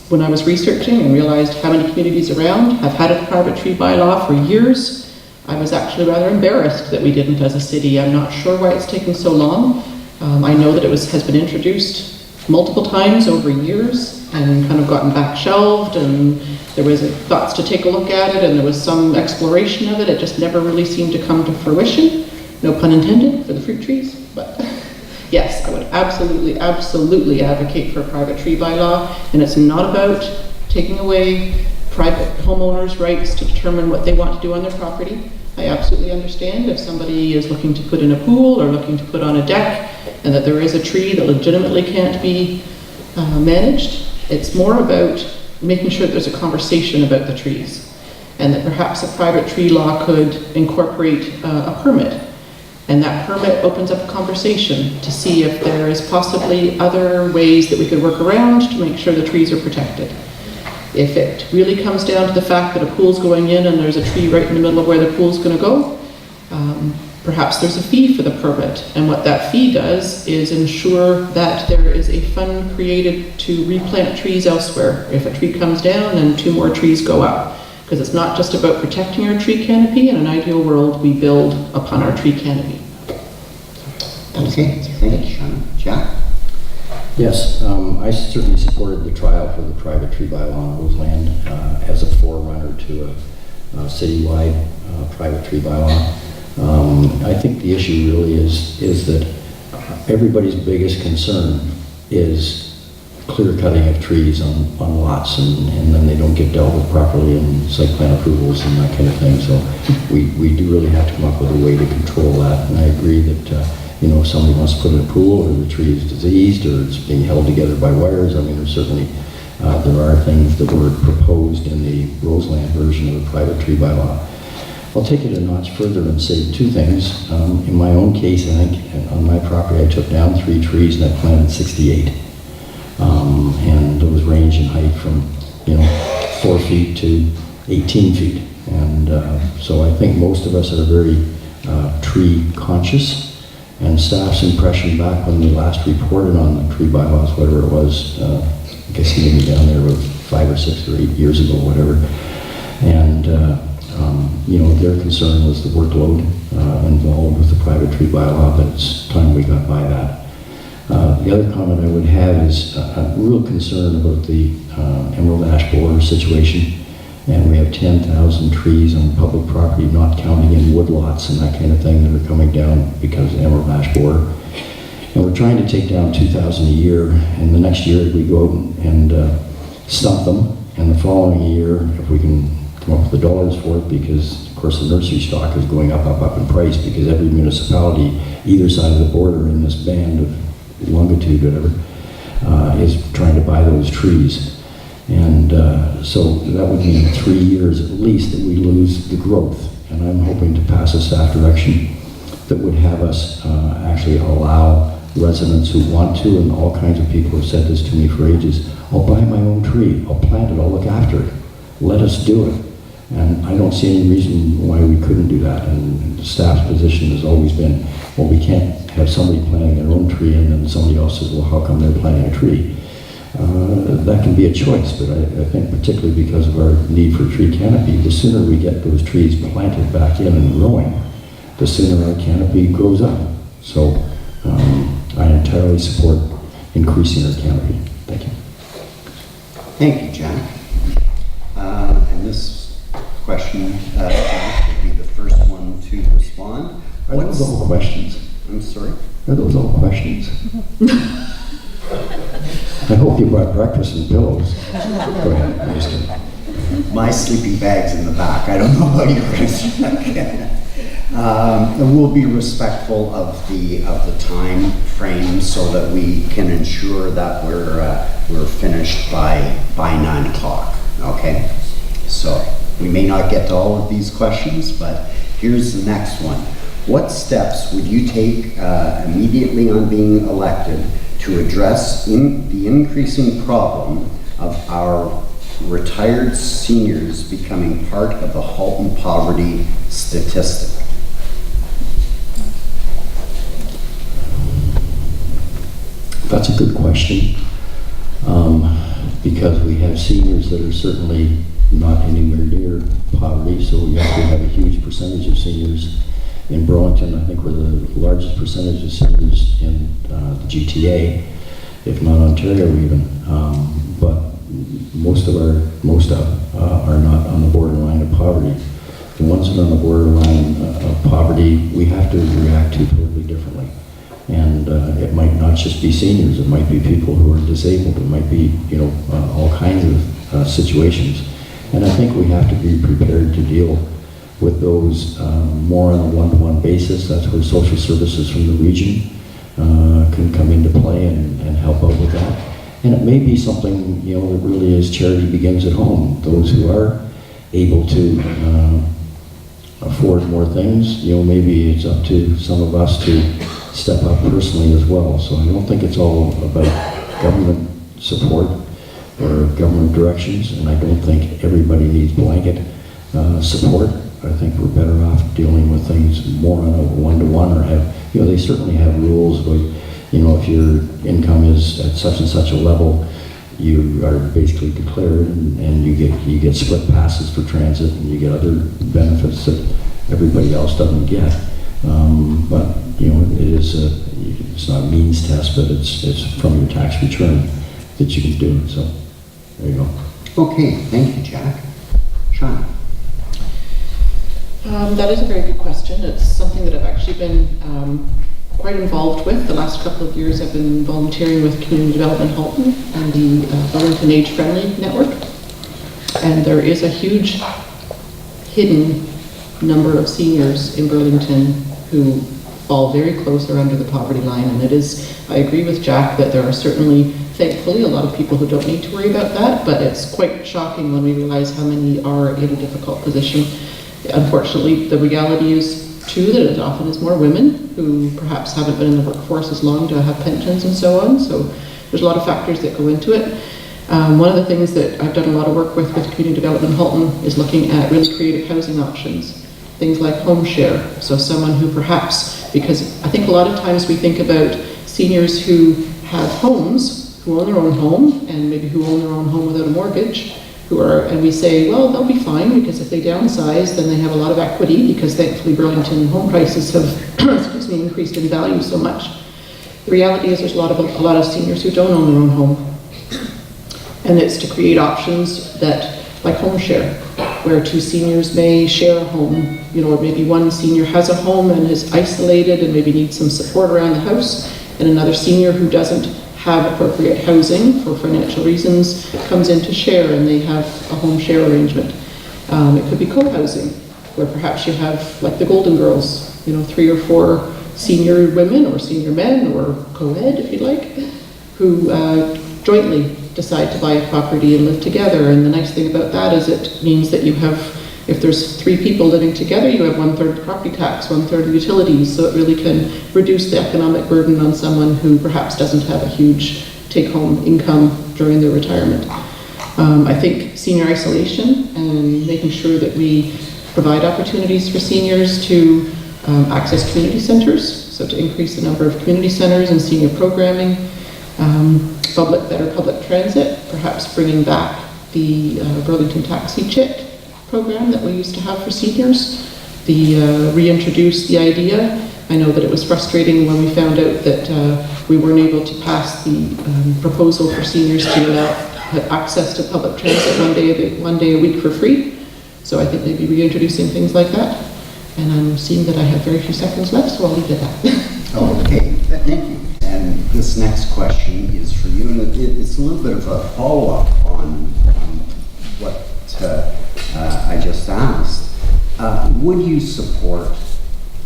When I was researching and realized how many communities around have had a private tree bylaw for years, I was actually rather embarrassed that we didn't as a city. I'm not sure why it's taking so long. I know that it has been introduced multiple times over years and kind of gotten back shelved, and there was thoughts to take a look at it and there was some exploration of it. It just never really seemed to come to fruition. No pun intended for the fruit trees, but yes, I would absolutely, absolutely advocate for a private tree bylaw, and it's not about taking away private homeowners' rights to determine what they want to do on their property. I absolutely understand if somebody is looking to put in a pool or looking to put on a deck and that there is a tree that legitimately can't be managed. It's more about making sure that there's a conversation about the trees and that perhaps a private tree law could incorporate a permit. And that permit opens up a conversation to see if there is possibly other ways that we could work around to make sure the trees are protected. If it really comes down to the fact that a pool's going in and there's a tree right in the middle of where the pool's going to go, perhaps there's a fee for the permit. And what that fee does is ensure that there is a fund created to replant trees elsewhere. If a tree comes down, then 2 more trees go up. Because it's not just about protecting our tree canopy. In an ideal world, we build upon our tree canopy. Okay, thank you, Shauna. Jack? Yes, I certainly supported the trial for the private tree bylaw on Roseland as a forerunner to a citywide private tree bylaw. I think the issue really is that everybody's biggest concern is clear cutting of trees on lots, and then they don't get dealt with properly in site plan approvals and that kind of thing. So we do really have to come up with a way to control that. And I agree that if somebody wants to put in a pool, or the tree is diseased, or it's being held together by wires, I mean, there's certainly there are things that were proposed in the Roseland version of the private tree bylaw. I'll take it a notch further and say two things. In my own case, I think on my property I took down 3 trees and I planted 68. And those range in height from 4 feet to 18 feet. And so I think most of us are very tree conscious. And staff's impression back when we last reported on the tree bylaws, whatever it was, I guess he didn't down there with 5 or 6 or 8 years ago, whatever. And their concern was the workload involved with the private tree bylaw, but it's time we got by that. The other comment I would have is a real concern about the emerald ash borer situation. And we have 10,000 trees on public property, not counting in woodlots and that kind of thing, that are coming down because of emerald ash borer. And we're trying to take down 2,000 a year, and the next year we go out and stump them, and the following year, if we can come up with the dollars for it, because of course the nursery stock is going up in price, because every municipality, either side of the border in this band of longitude, whatever, is trying to buy those trees. And so that would mean 3 years at least that we lose the growth. And I'm hoping to pass a staff direction that would have us actually allow residents who want to, and all kinds of people have said this to me for ages, I'll buy my own tree, I'll plant it, I'll look after it. Let us do it. And I don't see any reason why we couldn't do that. And the staff's position has always been, well, we can't have somebody planting their own tree and then somebody else says, well, how come they're planting a tree? That can be a choice, but I think particularly because of our need for tree canopy, the sooner we get those trees planted back in and growing, the sooner our canopy grows up. So I entirely support increasing our canopy. Thank you. Thank you, Jack. And this question, Jack, will be the first one to respond. Are those all questions? I'm sorry? Are those all questions? I hope you brought breakfast and pillows. Go ahead, I'm just kidding. My sleeping bag's in the back. I don't know about yours. We'll be respectful of the time frame so that we can ensure that we're finished by 9 o'clock. Okay, so we may not get to all of these questions, but here's the next one. What steps would you take immediately on being elected to address the increasing problem of our retired seniors becoming part of the Halton poverty statistic? That's a good question, because we have seniors that are certainly not anywhere near poverty, so we have to have a huge percentage of seniors. In Burlington, I think we're the largest percentage of seniors in the GTA, if not Ontario even. But most are not on the borderline of poverty. The ones that are on the borderline of poverty, we have to react to totally differently. And it might not just be seniors, it might be people who are disabled, it might be, all kinds of situations. And I think we have to be prepared to deal with those more on a one-to-one basis. That's where social services from the region can come into play and help out with that. And it may be something, that really is charity begins at home. Those who are able to afford more things, maybe it's up to some of us to step up personally as well. So I don't think it's all about government support or government directions, and I don't think everybody needs blanket support. I think we're better off dealing with things more on a one-to-one, or have, they certainly have rules, but, if your income is at such and such a level, you are basically declared, and you get split passes for transit, and you get other benefits that everybody else doesn't get. But, it is It's not a means test, but it's from your tax return that you can do it. So there you go. Okay, thank you, Jack. Sean? That is a very good question. It's something that I've actually been quite involved with. The last couple of years I've been volunteering with Community Development Halton and the Burlington Age Friendly Network. And there is a huge hidden number of seniors in Burlington who fall very close or under the poverty line. And it is, I agree with Jack that there are certainly, thankfully, a lot of people who don't need to worry about that, but it's quite shocking when we realize how many are in a difficult position. Unfortunately, the reality is too that it often is more women who perhaps haven't been in the workforce as long to have pensions and so on. So there's a lot of factors that go into it. One of the things that I've done a lot of work with Community Development Halton is looking at really creative housing options. Things like home share. So someone who perhaps, because I think a lot of times we think about seniors who have homes, who own their own home, and maybe who own their own home without a mortgage, and we say, well, they'll be fine because if they downsize, then they have a lot of equity because thankfully Burlington home prices have increased in value so much. The reality is there's a lot of seniors who don't own their own home. And it's to create options that, like home share, where two seniors may share a home, or maybe one senior has a home and is isolated and maybe needs some support around the house, and another senior who doesn't have appropriate housing for financial reasons comes in to share and they have a home share arrangement. It could be co-housing, where perhaps you have, like the Golden Girls, 3 or 4 senior women or senior men or co-ed, if you'd like, who jointly decide to buy a property and live together. And the nice thing about that is it means that you have, if there's 3 people living together, you have 1/3 property tax, 1/3 utilities, so it really can reduce the economic burden on someone who perhaps doesn't have a huge take-home income during their retirement. I think senior isolation and making sure that we provide opportunities for seniors to access community centers, so to increase the number of community centers and senior programming, better public transit, perhaps bringing back the Burlington Taxi Chit program that we used to have for seniors, reintroduce the idea. I know that it was frustrating when we found out that we weren't able to pass the proposal for seniors to allow access to public transit one day a week for free. So I think maybe reintroducing things like that. And I'm seeing that I have very few seconds left, so I'll leave it at that. Okay, thank you. And this next question is for you, and it's a little bit of a follow-up on what I just asked. Would you support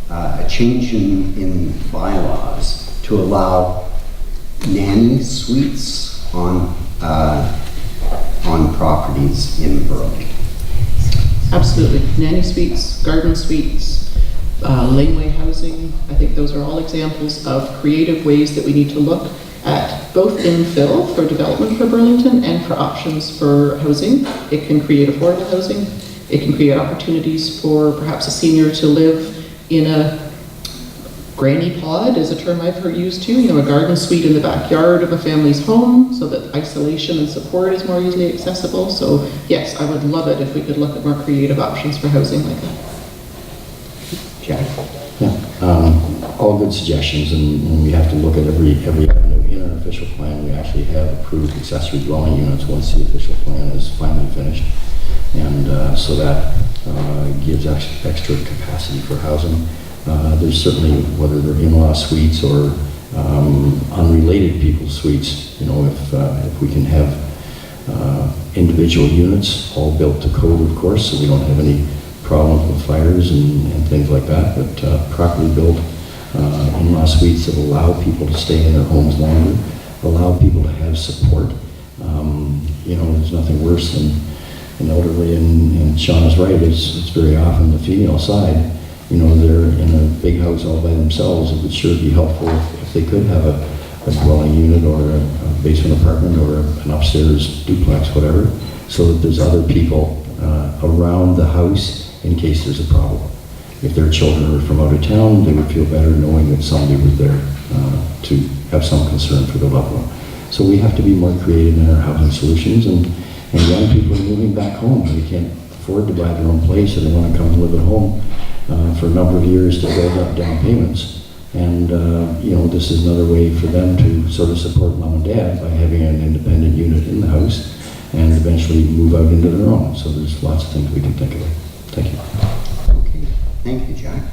a change in bylaws to allow nanny suites on properties in Burlington? Absolutely. Nanny suites, garden suites, laneway housing. I think those are all examples of creative ways that we need to look at both infill for development for Burlington and for options for housing. It can create affordable housing. It can create opportunities for perhaps a senior to live in a granny pod, is a term I've heard used too, a garden suite in the backyard of a family's home so that isolation and support is more easily accessible. So yes, I would love it if we could look at more creative options for housing like that. Jack? Yeah, all good suggestions, and we have to look at every avenue. In our official plan, we actually have approved accessory dwelling units once the official plan is finally finished, and so that gives extra capacity for housing. There's certainly, whether they're in-law suites or unrelated people's suites, if we can have individual units, all built to code, of course, so we don't have any problems with fires and things like that, but properly built in-law suites that allow people to stay in their homes longer, allow people to have support. There's nothing worse than an elderly, and Sean is right, it's very often the female side. They're in a big house all by themselves. It would sure be helpful if they could have a dwelling unit or a basement apartment or an upstairs duplex, whatever, so that there's other people around the house in case there's a problem. If their children are from out of town, they would feel better knowing that somebody was there to have some concern for their loved one. So we have to be more creative in our housing solutions, and young people are moving back home. They can't afford to buy their own place, and they want to come and live at home for a number of years to build up down payments. And, this is another way for them to sort of support mom and dad by having an independent unit in the house and eventually move out into their own. So there's lots of things we can think about. Thank you. Okay, thank you, Jack.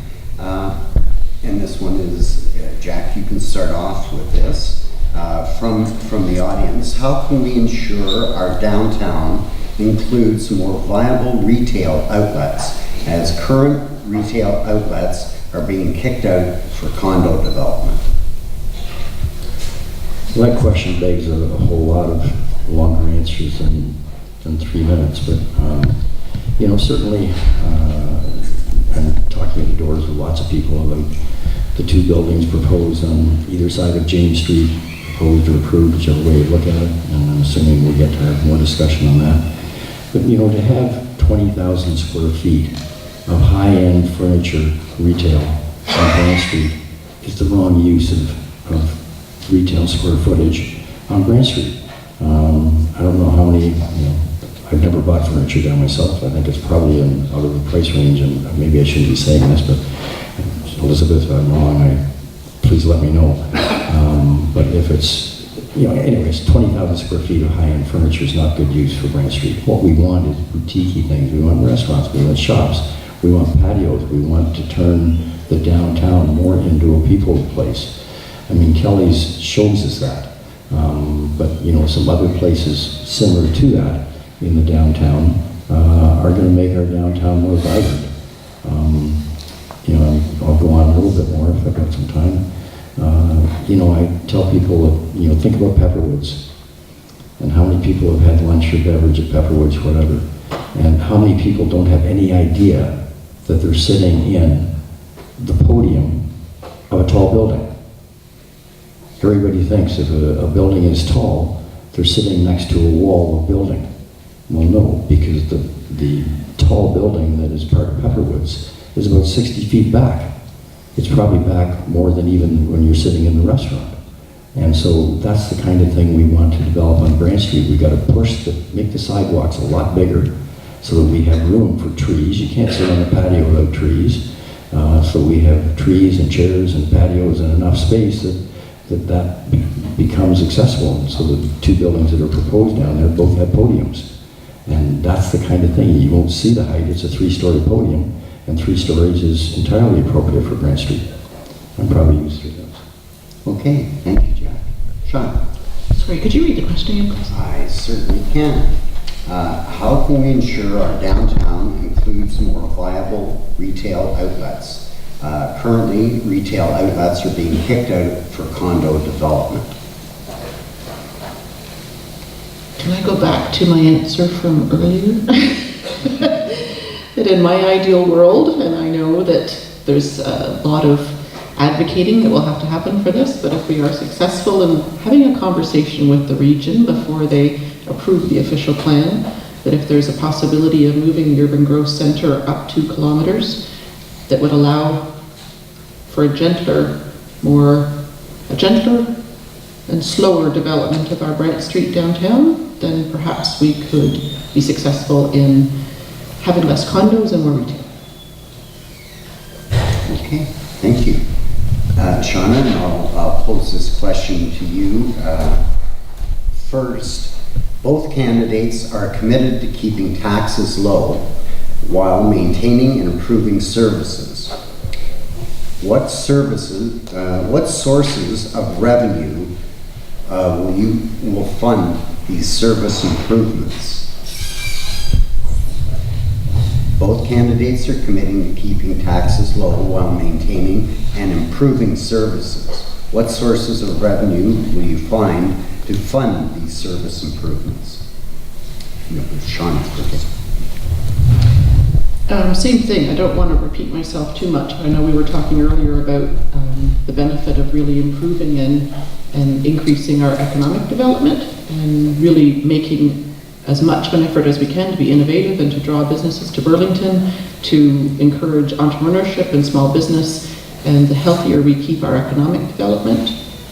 And this one is, Jack, you can start off with this. From the audience, how can we ensure our downtown includes more viable retail outlets, as current retail outlets are being kicked out for condo development? Well, that question begs a whole lot of longer answers than 3 minutes, but certainly I'm talking at the doors with lots of people about the 2 buildings proposed on either side of James Street, proposed or approved, whichever way you look at it, and I'm assuming we'll get to have more discussion on that. But to have 20,000 square feet of high-end furniture retail on Grant Street is the wrong use of retail square footage on Grant Street. I don't know how many, I've never bought furniture down myself. I think it's probably out of the price range, and maybe I shouldn't be saying this, but Elizabeth, if I'm wrong, please let me know. But if it's, anyways, 20,000 square feet of high-end furniture is not good use for Grant Street. What we want is boutique-y things. We want restaurants, we want shops, we want patios, we want to turn the downtown more into a people place. I mean, Kelly's shows us that. But, some other places similar to that in the downtown are going to make our downtown more vibrant. I'll go on a little bit more if I've got some time. I tell people, think about Pepperwoods and how many people have had lunch or beverage at Pepperwoods, whatever, and how many people don't have any idea that they're sitting in the podium of a tall building. Everybody thinks if a building is tall, they're sitting next to a wall of building. Well, no, because the tall building that is part of Pepperwoods is about 60 feet back. It's probably back more than even when you're sitting in the restaurant. And so that's the kind of thing we want to develop on Grant Street. We've got to make the sidewalks a lot bigger so that we have room for trees. You can't sit on a patio without trees. So we have trees and chairs and patios and enough space that becomes accessible. And so the 2 buildings that are proposed down there both have podiums. And that's the kind of thing. You won't see the height. It's a 3-story podium, and 3 stories is entirely appropriate for Grant Street. I'm probably used to those. Okay, thank you, Jack. Sean? Sorry, could you read the question again, please? I certainly can. How can we ensure our downtown includes more viable retail outlets? Currently, retail outlets are being kicked out for condo development. Can I go back to my answer from earlier? That in my ideal world, and I know that there's a lot of advocating that will have to happen for this, but if we are successful in having a conversation with the region before they approve the official plan, that if there's a possibility of moving the urban growth center up 2 kilometers, that would allow for a gentler and slower development of our Brant Street downtown, then perhaps we could be successful in having less condos and more retail. Okay, thank you. Shauna, and I'll pose this question to you. First, both candidates are committed to keeping taxes low while maintaining and improving services. What sources of revenue will fund these service improvements? Both candidates are committing to keeping taxes low while maintaining and improving services. What sources of revenue will you find to fund these service improvements? Sean, Same thing. I don't want to repeat myself too much. I know we were talking earlier about the benefit of really improving and increasing our economic development and really making as much of an effort as we can to be innovative and to draw businesses to Burlington, to encourage entrepreneurship and small business. And the healthier we keep our economic development,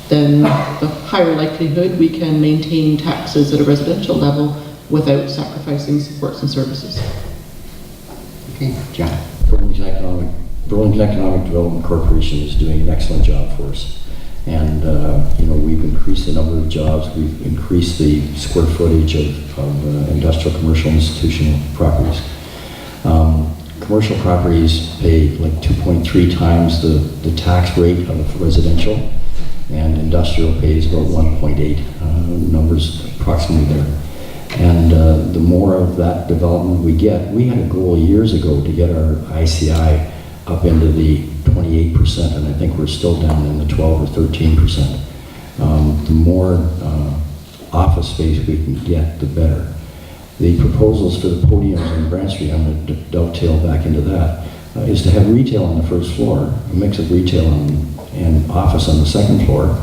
then the higher likelihood we can maintain taxes at a residential level without sacrificing supports and services. okay, John. Burlington Economic Burlington Economic Development Corporation is doing an excellent job for us. And, we've increased the number of jobs, we've increased the square footage of industrial, commercial, institutional properties. Commercial properties pay like 2.3 times the tax rate of residential, and industrial pays about 1.8, numbers approximately there. And the more of that development we get, we had a goal years ago to get our ICI up into the 28%, and I think we're still down in the 12 or 13%. The more office space we can get, the better. The proposals for the podiums on Branch Street, I'm going to dovetail back into that, is to have retail on the first floor, a mix of retail and office on the second floor,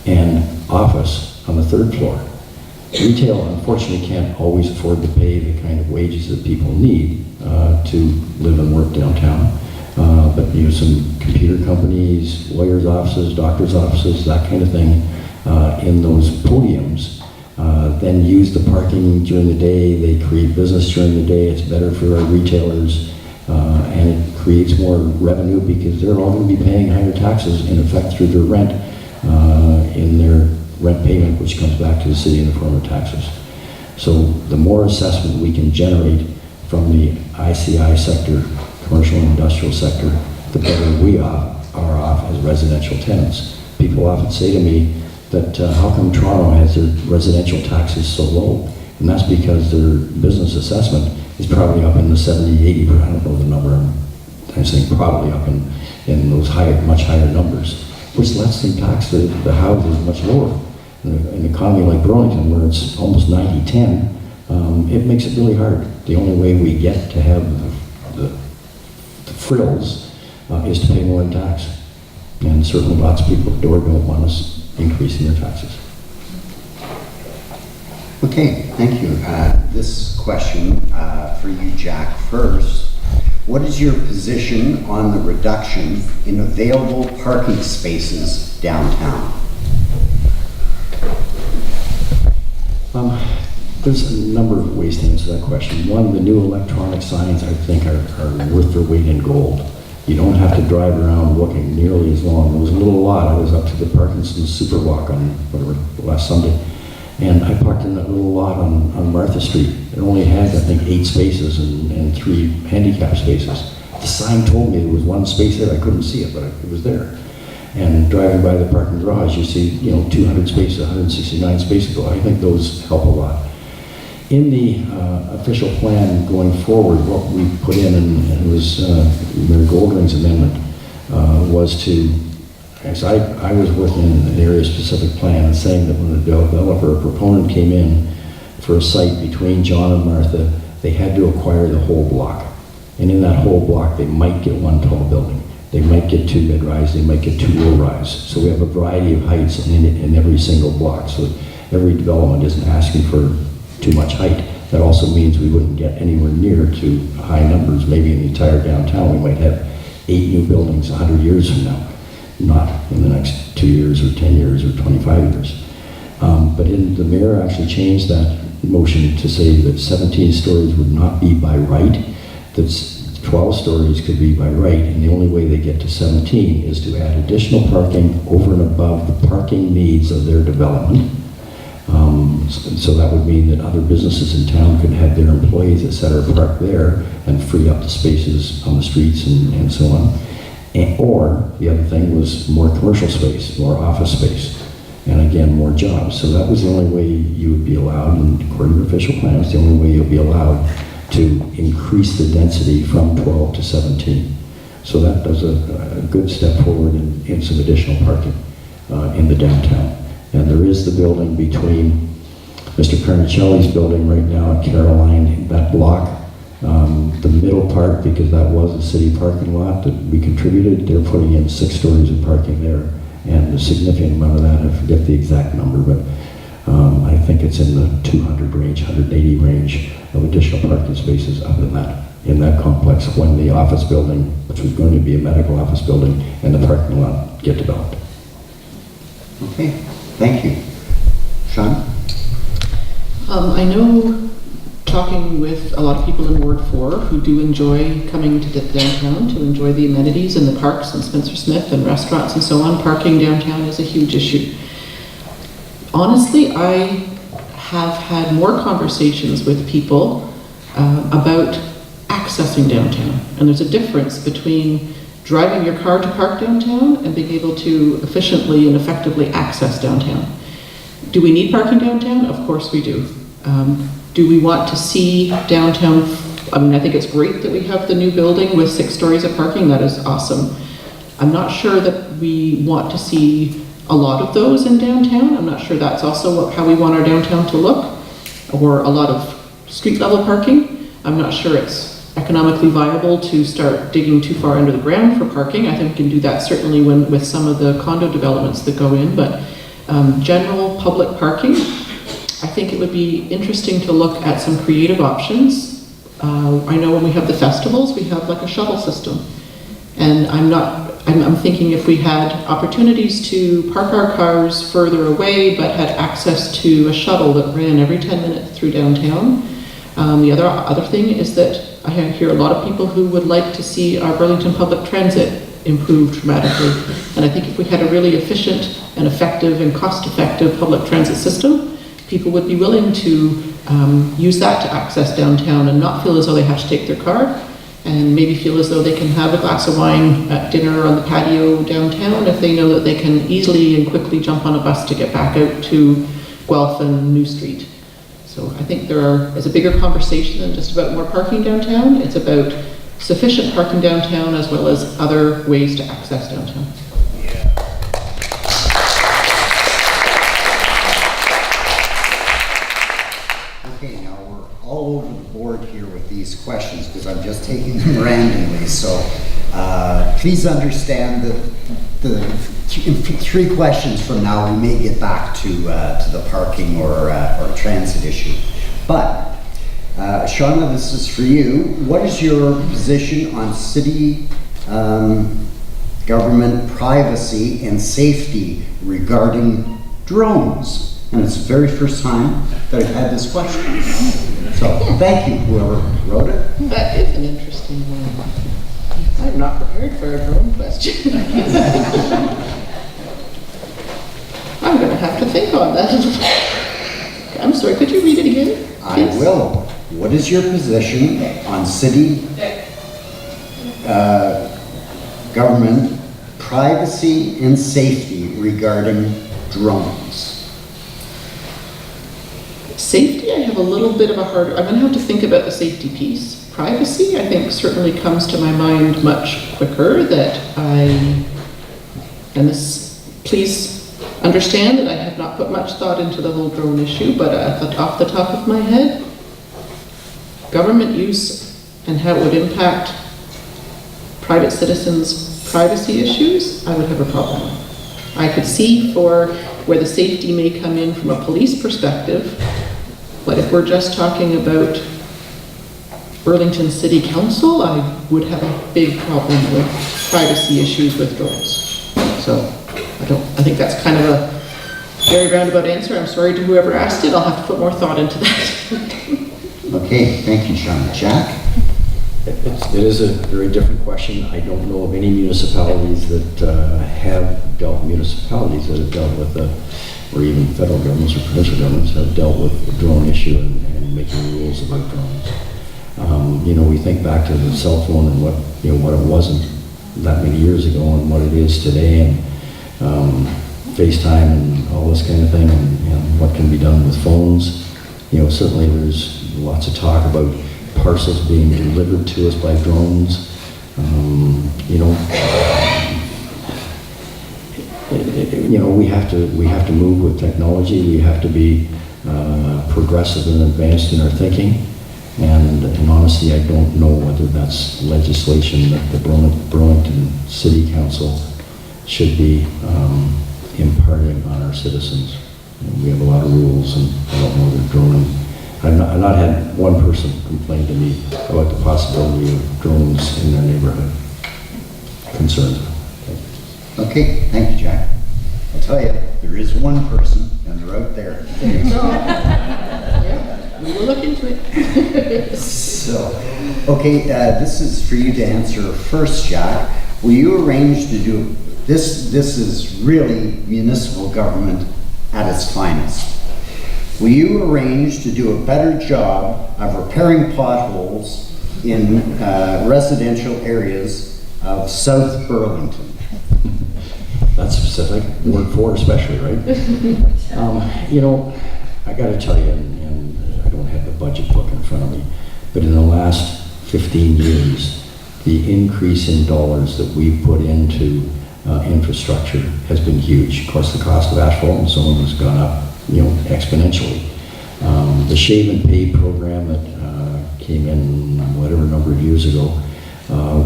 and office on the third floor. Retail, unfortunately, can't always afford to pay the kind of wages that people need to live and work downtown. But some computer companies, lawyers' offices, doctors' offices, that kind of thing, in those podiums, then use the parking during the day. They create business during the day. It's better for our retailers, and it creates more revenue because they're all going to be paying higher taxes in effect through their rent, in their rent payment, which comes back to the city in the form of taxes. So the more assessment we can generate from the ICI sector, commercial and industrial sector, the better we are off as residential tenants. People often say to me that how come Toronto has their residential taxes so low? And that's because their business assessment is probably up in the 70, 80, I don't know the number, I'm saying probably up in those much higher numbers, which lets them tax the houses much lower. In an economy like Burlington, where it's almost 90-10, it makes it really hard. The only way we get to have the frills is to pay more in tax. And certainly lots of people at the door don't want us increasing their taxes. Okay, thank you. This question for you, Jack, first. What is your position on the reduction in available parking spaces downtown? There's a number of ways to answer that question. One, the new electronic signs, I think, are worth their weight in gold. You don't have to drive around looking nearly as long. There was a little lot. I was up to the Parkinson's Super Walk on last Sunday, and I parked in that little lot on Martha Street. It only had, I think, 8 spaces and 3 handicap spaces. The sign told me there was 1 space there. I couldn't see it, but it was there. And driving by the parking garage, you see, 200 spaces, 169 spaces ago. I think those help a lot. In the official plan going forward, what we put in, and it was Mayor Goldring's amendment, was to, as I was working in an area-specific plan and saying that when a developer or proponent came in for a site between John and Martha, they had to acquire the whole block. And in that whole block, they might get 1 tall building. They might get 2 mid-rise, they might get 2 low-rise. So we have a variety of heights in every single block. So every development isn't asking for too much height. That also means we wouldn't get anywhere near to high numbers. Maybe in the entire downtown, we might have 8 new buildings 100 years from now, not in the next 2 years or 10 years or 25 years. But the mayor actually changed that motion to say that 17 stories would not be by right, that 12 stories could be by right, and the only way they get to 17 is to add additional parking over and above the parking needs of their development. So that would mean that other businesses in town could have their employees, et cetera, park there and free up the spaces on the streets and so on. Or the other thing was more commercial space, more office space, and again, more jobs. So that was the only way you would be allowed, and according to official plans, the only way you'll be allowed to increase the density from 12 to 17. So that does a good step forward in some additional parking in the downtown. And there is the building between Mr. Carnicelli's building right now at Caroline, that block, the middle part, because that was a city parking lot that we contributed, they're putting in 6 stories of parking there. And a significant amount of that, I forget the exact number, but I think it's in the 200 range, 180 range of additional parking spaces up in that complex when the office building, which was going to be a medical office building, and the parking lot get developed. Okay, thank you. Sean? I know talking with a lot of people in Ward 4 who do enjoy coming to downtown, to enjoy the amenities and the parks and Spencer Smith and restaurants and so on. Parking downtown is a huge issue. Honestly, I have had more conversations with people about accessing downtown. And there's a difference between driving your car to park downtown and being able to efficiently and effectively access downtown. Do we need parking downtown? Of course we do. Do we want to see downtown? I mean, I think it's great that we have the new building with 6 stories of parking. That is awesome. I'm not sure that we want to see a lot of those in downtown. I'm not sure that's also how we want our downtown to look, or a lot of street level parking. I'm not sure it's economically viable to start digging too far under the ground for parking. I think we can do that certainly with some of the condo developments that go in, but general public parking, I think it would be interesting to look at some creative options. I know when we have the festivals, we have like a shuttle system. And I'm thinking if we had opportunities to park our cars further away, but had access to a shuttle that ran every 10 minutes through downtown. The other thing is that I hear a lot of people who would like to see our Burlington public transit improve dramatically. And I think if we had a really efficient and effective and cost-effective public transit system, people would be willing to use that to access downtown and not feel as though they have to take their car, and maybe feel as though they can have a glass of wine at dinner on the patio downtown if they know that they can easily and quickly jump on a bus to get back out to Guelph and New Street. So I think there's a bigger conversation than just about more parking downtown. It's about sufficient parking downtown as well as other ways to access downtown. Okay, now we're all over the board here with these questions because I'm just taking them randomly. So please understand that the 3 questions from now we may get back to the parking or transit issue. But Shauna, this is for you. What is your position on city government privacy and safety regarding drones? And it's the very first time that I've had this question. So thank you, whoever wrote it. That is an interesting one. I'm not prepared for a drone question. I'm going to have to think on that. I'm sorry, could you read it again, please? I will. What is your position on city government privacy and safety regarding drones? Safety, I have a little bit of a harder, I'm going to have to think about the safety piece. Privacy, I think, certainly comes to my mind much quicker, please understand that I have not put much thought into the whole drone issue, but off the top of my head, government use and how it would impact private citizens' privacy issues, I would have a problem. I could see where the safety may come in from a police perspective, but if we're just talking about Burlington City Council, I would have a big problem with privacy issues with drones. So I think that's kind of a very roundabout answer. I'm sorry to whoever asked it. I'll have to put more thought into that. Okay, thank you, Shauna. Jack? It is a very different question. I don't know of any municipalities that have dealt with or even federal governments or provincial governments have dealt with the drone issue and making rules about drones. We think back to the cell phone and what it wasn't that many years ago and what it is today, and FaceTime and all this kind of thing, and what can be done with phones. Certainly there's lots of talk about parcels being delivered to us by drones. We have to move with technology. We have to be progressive and advanced in our thinking. And honestly, I don't know whether that's legislation that the Burlington City Council should be imparting on our citizens. We have a lot of rules, and I don't know that droning. I've not had one person complain to me about the possibility of drones in their neighborhood. Concerns. Okay, thank you, Jack. I'll tell you, there is one person, and they're out there. We will look into it. So, okay, this is for you to answer first, Jack. Will you arrange to do, this is really municipal government at its finest. Will you arrange to do a better job of repairing potholes in residential areas of South Burlington? That's specific, Ward 4 especially, right? You know, I gotta tell you, and I don't have the budget book in front of me, but in the last 15 years, the increase in dollars that we put into infrastructure has been huge. Of course, the cost of asphalt and so on has gone up, you know, exponentially. The shave and pay program that came in whatever number of years ago,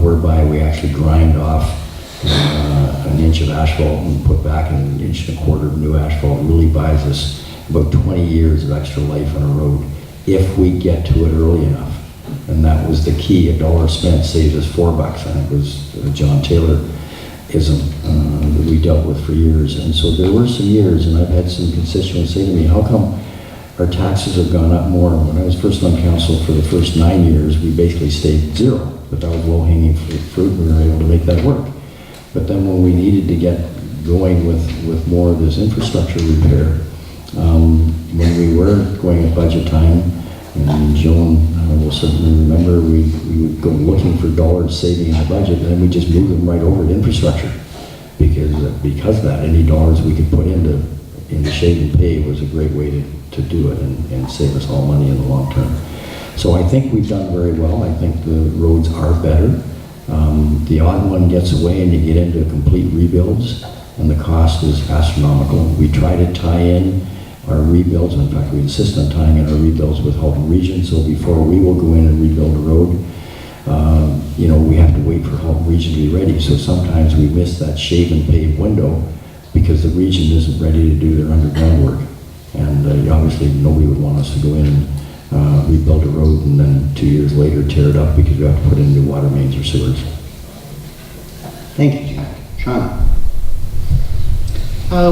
whereby we actually grind off an inch of asphalt and put back an inch and a quarter of new asphalt, really buys us about 20 years of extra life on a road if we get to it early enough. And that was the key. $1 spent saves us $4. I think it was John Taylor-ism that we dealt with for years. And so there were some years, and I've had some constituents say to me, how come our taxes have gone up more? When I was first on council for the first 9 years, we basically stayed zero. But that was low-hanging fruit, and we were able to make that work. But then when we needed to get going with more of this infrastructure repair, when we were going at budget time, and Joan will certainly remember, we would go looking for dollars saving in the budget, and then we just move them right over to infrastructure. Because of that, any dollars we could put into shave and pay was a great way to do it and save us all money in the long term. So I think we've done very well. I think the roads are better. The odd one gets away and you get into complete rebuilds, and the cost is astronomical. We try to tie in our rebuilds. In fact, we insist on tying in our rebuilds with Halton Region. So before we will go in and rebuild a road, you know, we have to wait for Halton Region to be ready. So sometimes we miss that shave and pave window because the region isn't ready to do their underground work. And obviously nobody would want us to go in and rebuild a road and then 2 years later tear it up because we have to put in new water mains or sewers. Thank you, Jack. Shauna?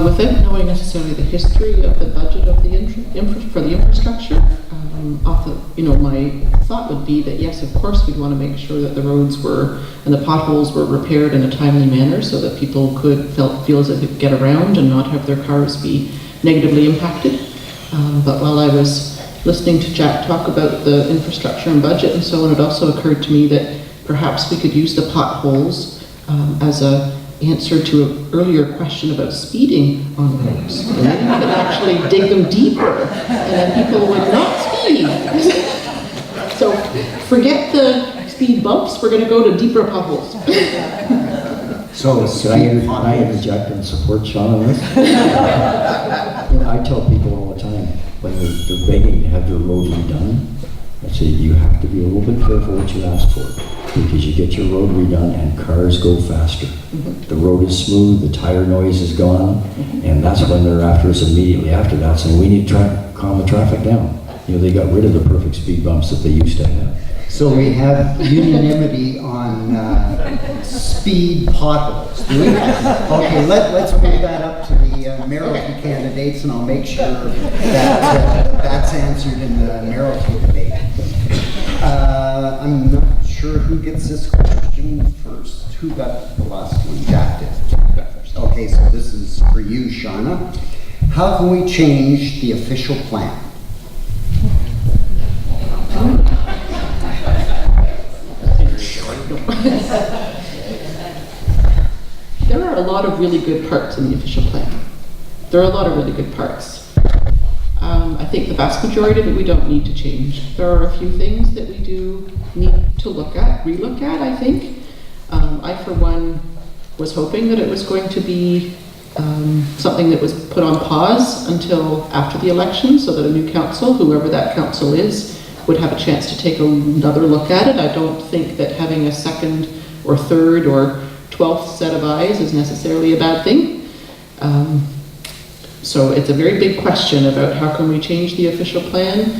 Without knowing necessarily the history of the budget of the for the infrastructure, my thought would be that yes, of course, we'd want to make sure that the roads were and the potholes were repaired in a timely manner so that people could feel as if they could get around and not have their cars be negatively impacted. But while I was listening to Jack talk about the infrastructure and budget and so on, it also occurred to me that perhaps we could use the potholes as a answer to an earlier question about speeding on roads. And maybe we could actually dig them deeper, and then people would not speed. So forget the speed bumps, we're going to go to deeper potholes. So, Can I interject and support Sean on this? You know, I tell people all the time, when they're begging to have their road redone, I say you have to be a little bit careful what you ask for, because you get your road redone and cars go faster. Mm-hmm. The road is smooth, the tire noise is gone, and that's when they're after us immediately after that, saying we need to calm the traffic down. You know, they got rid of the perfect speed bumps that they used to have. So we have unanimity on speed potholes, do we? Okay, let's move that up to the mayoralty candidates, and I'll make sure that that's answered in the mayoralty debate. I'm not sure who gets this question first. Who got the last one? Jack did. Okay, so this is for you, Shauna. How can we change the official plan? There are a lot of really good parts in the official plan. There are a lot of really good parts. I think the vast majority of it we don't need to change. There are a few things that we do need to relook at, I think. I, for one, was hoping that it was going to be something that was put on pause until after the election so that a new council, whoever that council is, would have a chance to take another look at it. I don't think that having a second or third or 12th set of eyes is necessarily a bad thing. So it's a very big question about how can we change the official plan.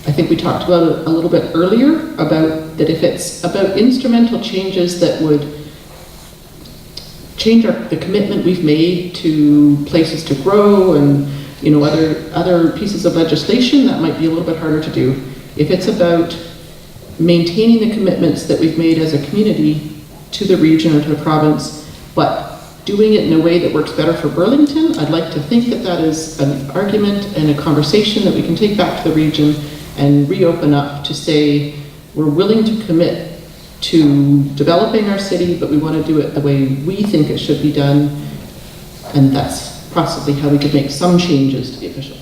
I think we talked about it a little bit earlier about that if it's about instrumental changes that would change the commitment we've made to places to grow and other pieces of legislation, that might be a little bit harder to do. If it's about maintaining the commitments that we've made as a community to the region or to the province, but doing it in a way that works better for Burlington, I'd like to think that that is an argument and a conversation that we can take back to the region and reopen up to say, we're willing to commit to developing our city, but we want to do it the way we think it should be done, and that's possibly how we could make some changes to the official plan.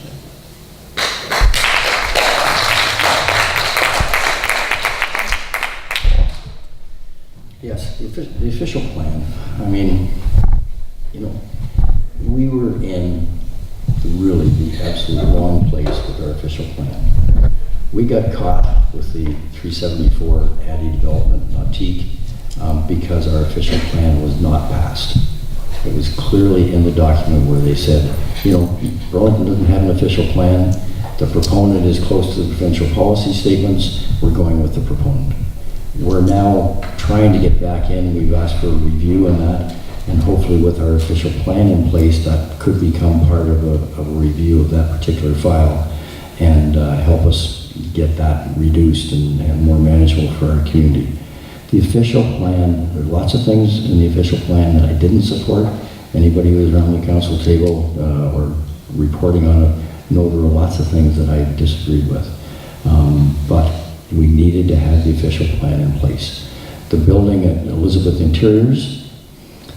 Yes, the official plan. I mean, we were in really the absolute wrong place with our official plan. We got caught with the 374 Addy development, Nautique, because our official plan was not passed. It was clearly in the document where they said, Burlington doesn't have an official plan. The proponent is close to the provincial policy statements. We're going with the proponent. We're now trying to get back in. We've asked for a review on that, and hopefully with our official plan in place, that could become part of a review of that particular file and help us get that reduced and more manageable for our community. The official plan, there are lots of things in the official plan that I didn't support. Anybody who was around the council table or reporting on it know there were lots of things that I disagreed with. But we needed to have the official plan in place. The building at Elizabeth Interiors,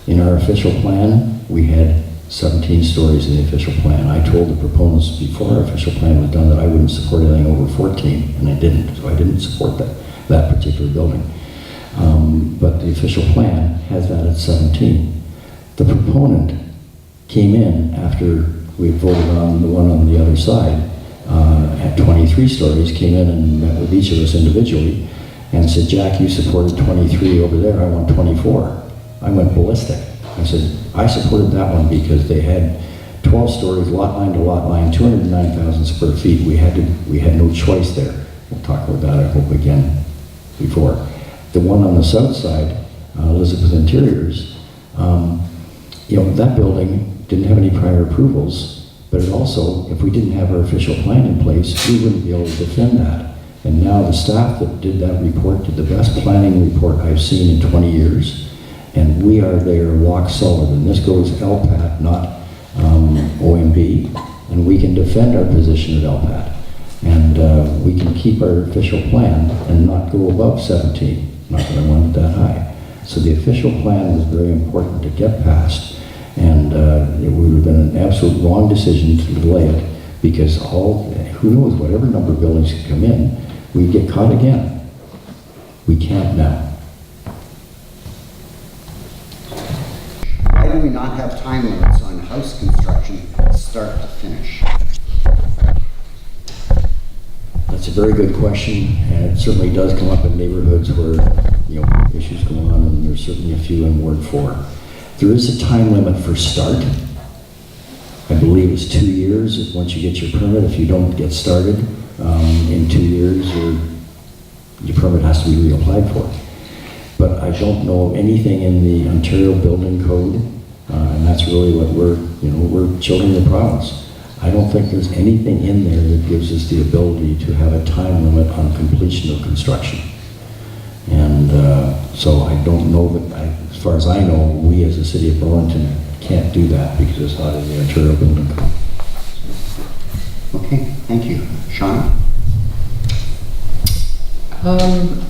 in our official plan, we had 17 stories in the official plan. I told the proponents before our official plan was done that I wouldn't support anything over 14, and I didn't. So I didn't support that particular building. But the official plan has that at 17. The proponent came in after we voted on the one on the other side at 23 stories, came in and met with each of us individually and said, Jack, you supported 23 over there, I want 24. I went ballistic. I said, I supported that one because they had 12 stories, lot line to lot line, 209,000 square feet. We had no choice there. We'll talk about that, I hope, again before. The one on the south side, Elizabeth Interiors, that building didn't have any prior approvals, but it also, if we didn't have our official plan in place, we wouldn't be able to defend that. And now the staff that did that report did the best planning report I've seen in 20 years. And we are there rock solid. And this goes LPAT, not OMB. And we can defend our position at LPAT. And we can keep our official plan and not go above 17. Not that I want it that high. So the official plan was very important to get passed. And it would have been an absolute wrong decision to delay it because who knows, whatever number of buildings could come in, we'd get caught again. We can't now. Why do we not have time limits on house construction start to finish? That's a very good question, and it certainly does come up in neighborhoods where issues go on, and there's certainly a few in Ward 4. There is a time limit for start. I believe it's 2 years once you get your permit. If you don't get started in 2 years, your permit has to be reapplied for. But I don't know anything in the Ontario Building Code, and that's really what we're children of the province. I don't think there's anything in there that gives us the ability to have a time limit on completion of construction. And so I don't know that, as far as I know, we as a city of Burlington can't do that because it's not in the Ontario Building Code. Okay, thank you. Shauna?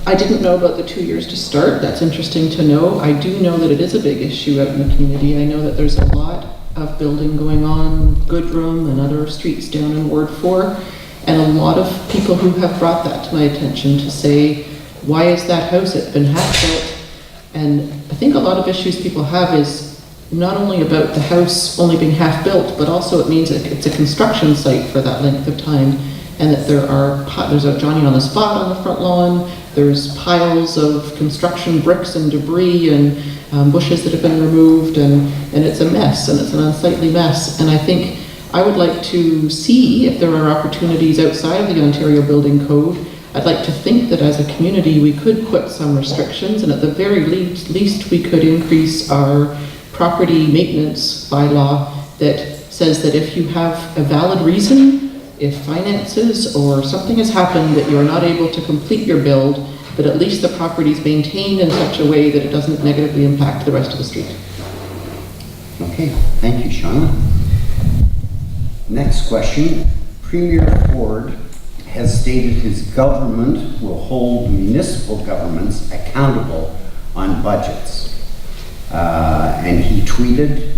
I didn't know about the 2 years to start. That's interesting to know. I do know that it is a big issue out in the community. I know that there's a lot of building going on, Goodroom and other streets down in Ward 4, and a lot of people who have brought that to my attention to say, why is that house? It's been half built. And I think a lot of issues people have is not only about the house only being half built, but also it means it's a construction site for that length of time, and that there's a Johnny on the spot on the front lawn, there's piles of construction bricks and debris and bushes that have been removed, and it's a mess, and it's an unsightly mess. And I think I would like to see if there are opportunities outside of the Ontario Building Code. I'd like to think that as a community we could put some restrictions, and at the very least we could increase our property maintenance bylaw that says that if you have a valid reason, if finances or something has happened that you're not able to complete your build, that at least the property is maintained in such a way that it doesn't negatively impact the rest of the street. Okay, thank you, Shauna. Next question. Premier Ford has stated his government will hold municipal governments accountable on budgets. And he tweeted,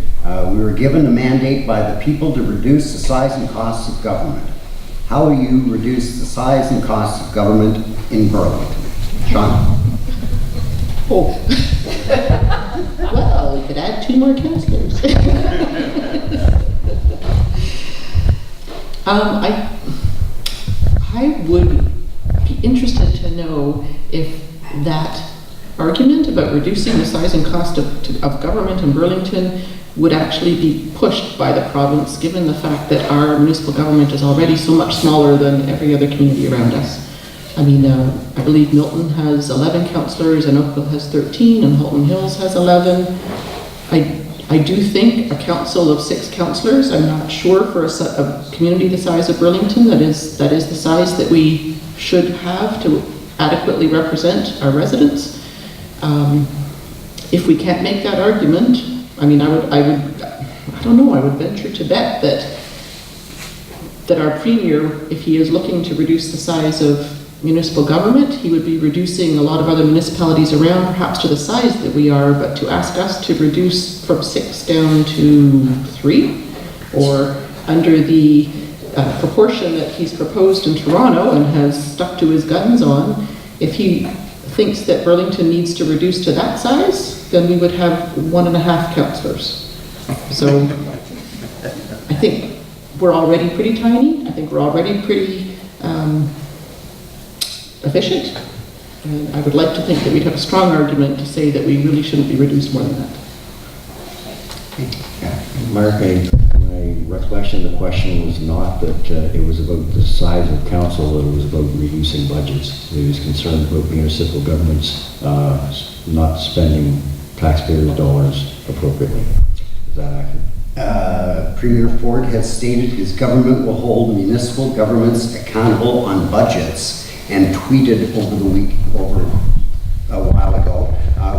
we were given a mandate by the people to reduce the size and costs of government. How will you reduce the size and costs of government in Burlington? Sean? Oh. Well, we could add 2 more councillors. I would be interested to know if that argument about reducing the size and cost of government in Burlington would actually be pushed by the province, given the fact that our municipal government is already so much smaller than every other community around us. I mean, I believe Milton has 11 councillors, and Oakville has 13, and Halton Hills has 11. I do think a council of 6 councillors, I'm not sure for a community the size of Burlington, that is the size that we should have to adequately represent our residents. If we can't make that argument, I mean, I would venture to bet that our premier, if he is looking to reduce the size of municipal government, he would be reducing a lot of other municipalities around, perhaps to the size that we are, but to ask us to reduce from 6 down to 3, or under the proportion that he's proposed in Toronto and has stuck to his guns on, if he thinks that Burlington needs to reduce to that size, then we would have 1.5 councillors. So I think we're already pretty tiny. I think we're already pretty efficient. And I would like to think that we'd have a strong argument to say that we really shouldn't be reduced more than that. Mark, my recollection of the question was not that it was about the size of council, that it was about reducing budgets. He was concerned about municipal governments not spending taxpayers' dollars appropriately. Is that accurate? Premier Ford has stated his government will hold municipal governments accountable on budgets, and tweeted over a while ago,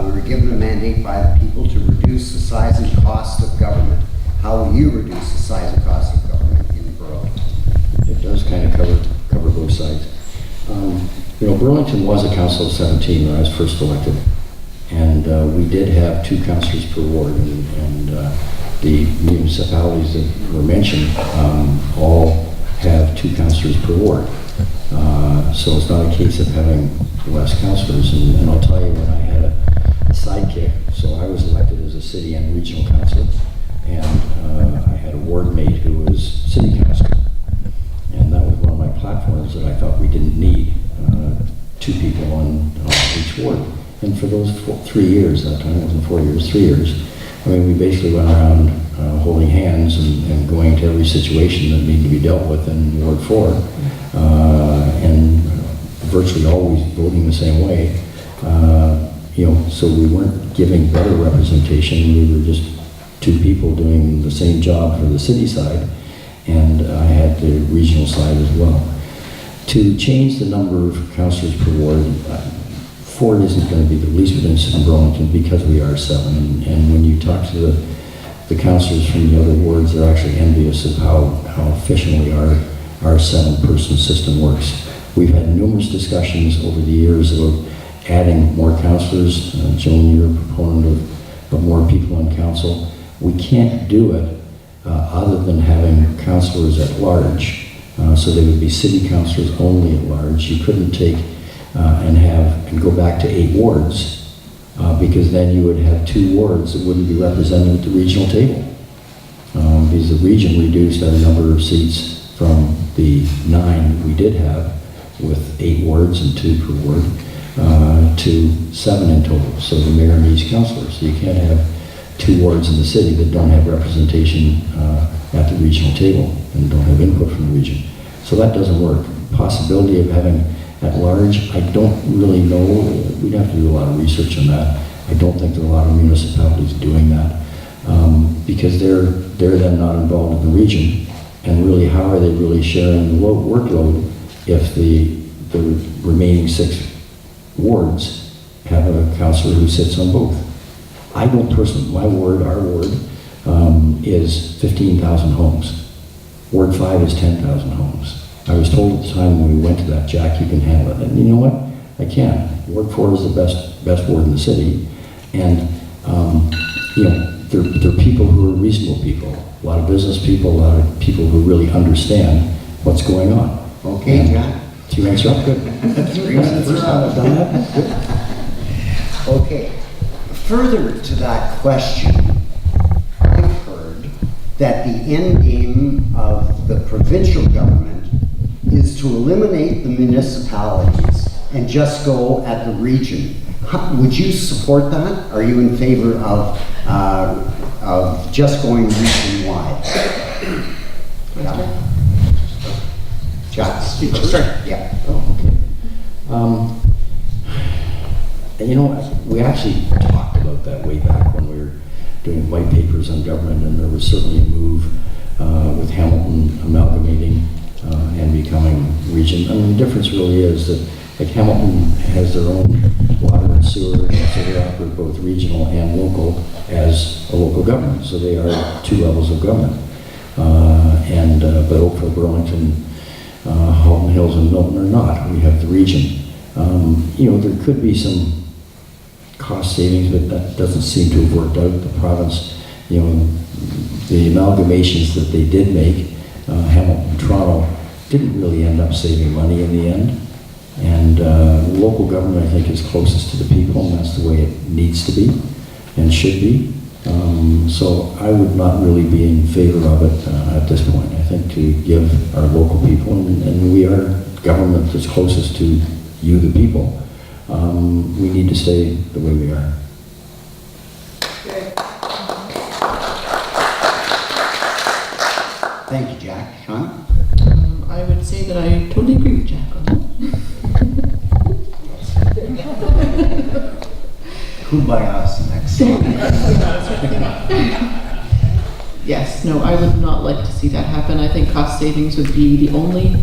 we were given a mandate by the people to reduce the size and cost of government. How will you reduce the size and cost of government in Burlington? It does kind of cover both sides. Burlington was a council of 17 when I was first elected, and we did have 2 councillors per ward, and the municipalities that were mentioned all have 2 councillors per ward. So it's not a case of having less councillors, and I'll tell you, when I had a sidekick, so I was elected as a city and regional councillor, and I had a ward mate who was city councillor, and that was one of my platforms that I thought we didn't need 2 people on each ward. And for those 3 years, that time it wasn't 4 years, 3 years, I mean, we basically went around holding hands and going to every situation that needed to be dealt with in Ward 4, and virtually always voting the same way. So we weren't giving better representation. We were just 2 people doing the same job for the city side, and I had the regional side as well. To change the number of councillors per ward, Ford isn't going to be the least reduced in Burlington because we are 7. And when you talk to the councillors from the other wards, they're actually envious of how efficiently our 7-person system works. We've had numerous discussions over the years about adding more councillors. Joan, you're a proponent of more people on council. We can't do it other than having councillors at large. So they would be city councillors only at large. You couldn't take and go back to 8 wards, because then you would have 2 wards that wouldn't be represented at the regional table. Because the region reduced our number of seats from the 9 we did have, with 8 wards and 2 per ward, to 7 in total. So the mayor and each councillor. So you can't have 2 wards in the city that don't have representation at the regional table and don't have input from the region. So that doesn't work. Possibility of having at large, I don't really know. We'd have to do a lot of research on that. I don't think there are a lot of municipalities doing that, because they're then not involved in the region. And really, how are they really sharing the workload if the remaining 6 wards have a councillor who sits on both? I don't personally, my ward, our ward, is 15,000 homes. Ward 5 is 10,000 homes. I was told at the time when we went to that, Jack, you can handle it. And you know what? I can. Ward 4 is the best ward in the city. And, you know, they're people who are reasonable people. A lot of business people, a lot of people who really understand what's going on. Okay, And Jack. 2 minutes are up, good. That's the first time I've done that. Good. Okay. Further to that question, I've heard that the end game of the provincial government is to eliminate the municipalities and just go at the region. Would you support that? Are you in favor of just going region-wide? Jack? Yeah. Oh, okay. You know, we actually talked about that way back when we were doing white papers on government, and there was certainly a move with Hamilton amalgamating and becoming region. I mean, the difference really is that, like, Hamilton has their own water and sewer, and so they operate both regional and local as a local government. So they are 2 levels of government. But Oakville, Burlington, Halton Hills, and Milton are not. We have the region. You know, there could be some cost savings, but that doesn't seem to have worked out. The province, you know, the amalgamations that they did make, Hamilton and Toronto, didn't really end up saving money in the end. And local government, I think, is closest to the people, and that's the way it needs to be and should be. So I would not really be in favor of it at this point. I think to give our local people, and we are government that's closest to you, the people, we need to stay the way we are. Thank you, Jack. Sean? I would say that I totally agree with Jack on that. Kumbaya next. Yes, no, I would not like to see that happen. I think cost savings would be the only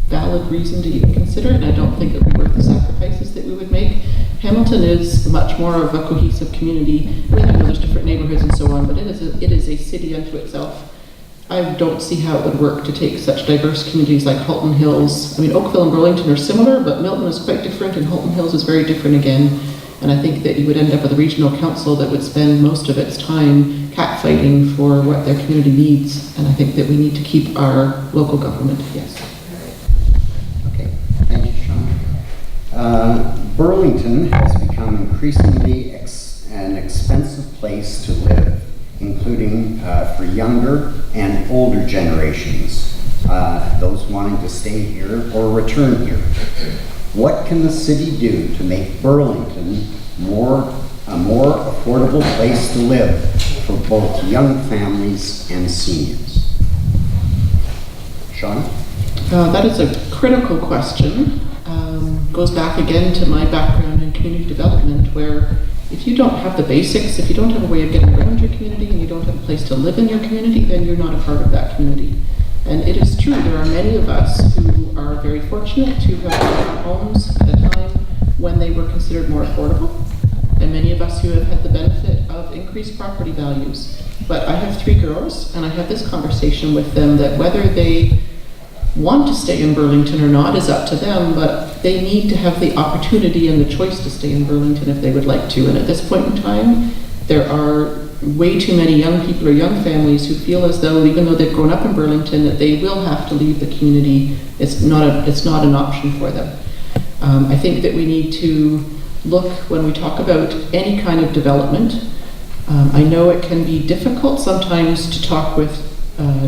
valid reason to even consider it, and I don't think it would be worth the sacrifices that we would make. Hamilton is much more of a cohesive community. I mean, I know there's different neighborhoods and so on, but it is a city unto itself. I don't see how it would work to take such diverse communities like Halton Hills. I mean, Oakville and Burlington are similar, but Milton is quite different, and Halton Hills is very different again. And I think that you would end up with a regional council that would spend most of its time catfighting for what their community needs. And I think that we need to keep our local government, yes. Okay, thank you, Sean. Burlington has become increasingly an expensive place to live, including for younger and older generations, those wanting to stay here or return here. What can the city do to make Burlington a more affordable place to live for both young families and seniors? Sean? That is a critical question. Goes back again to my background in community development, where if you don't have the basics, if you don't have a way of getting around your community and you don't have a place to live in your community, then you're not a part of that community. And it is true, there are many of us who are very fortunate to have lived in homes at a time when they were considered more affordable, and many of us who have had the benefit of increased property values. But I have 3 girls, and I have this conversation with them that whether they want to stay in Burlington or not is up to them, but they need to have the opportunity and the choice to stay in Burlington if they would like to. And at this point in time, there are way too many young people or young families who feel as though, even though they've grown up in Burlington, that they will have to leave the community. It's not an option for them. I think that we need to look, when we talk about any kind of development, I know it can be difficult sometimes to talk with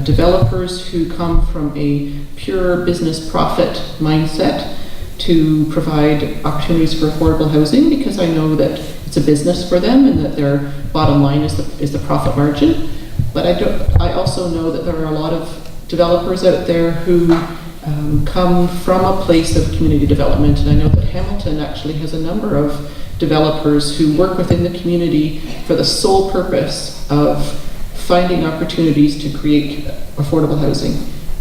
developers who come from a pure business profit mindset to provide opportunities for affordable housing, because I know that it's a business for them and that their bottom line is the profit margin. But I also know that there are a lot of developers out there who come from a place of community development, and I know that Hamilton actually has a number of developers who work within the community for the sole purpose of finding opportunities to create affordable housing.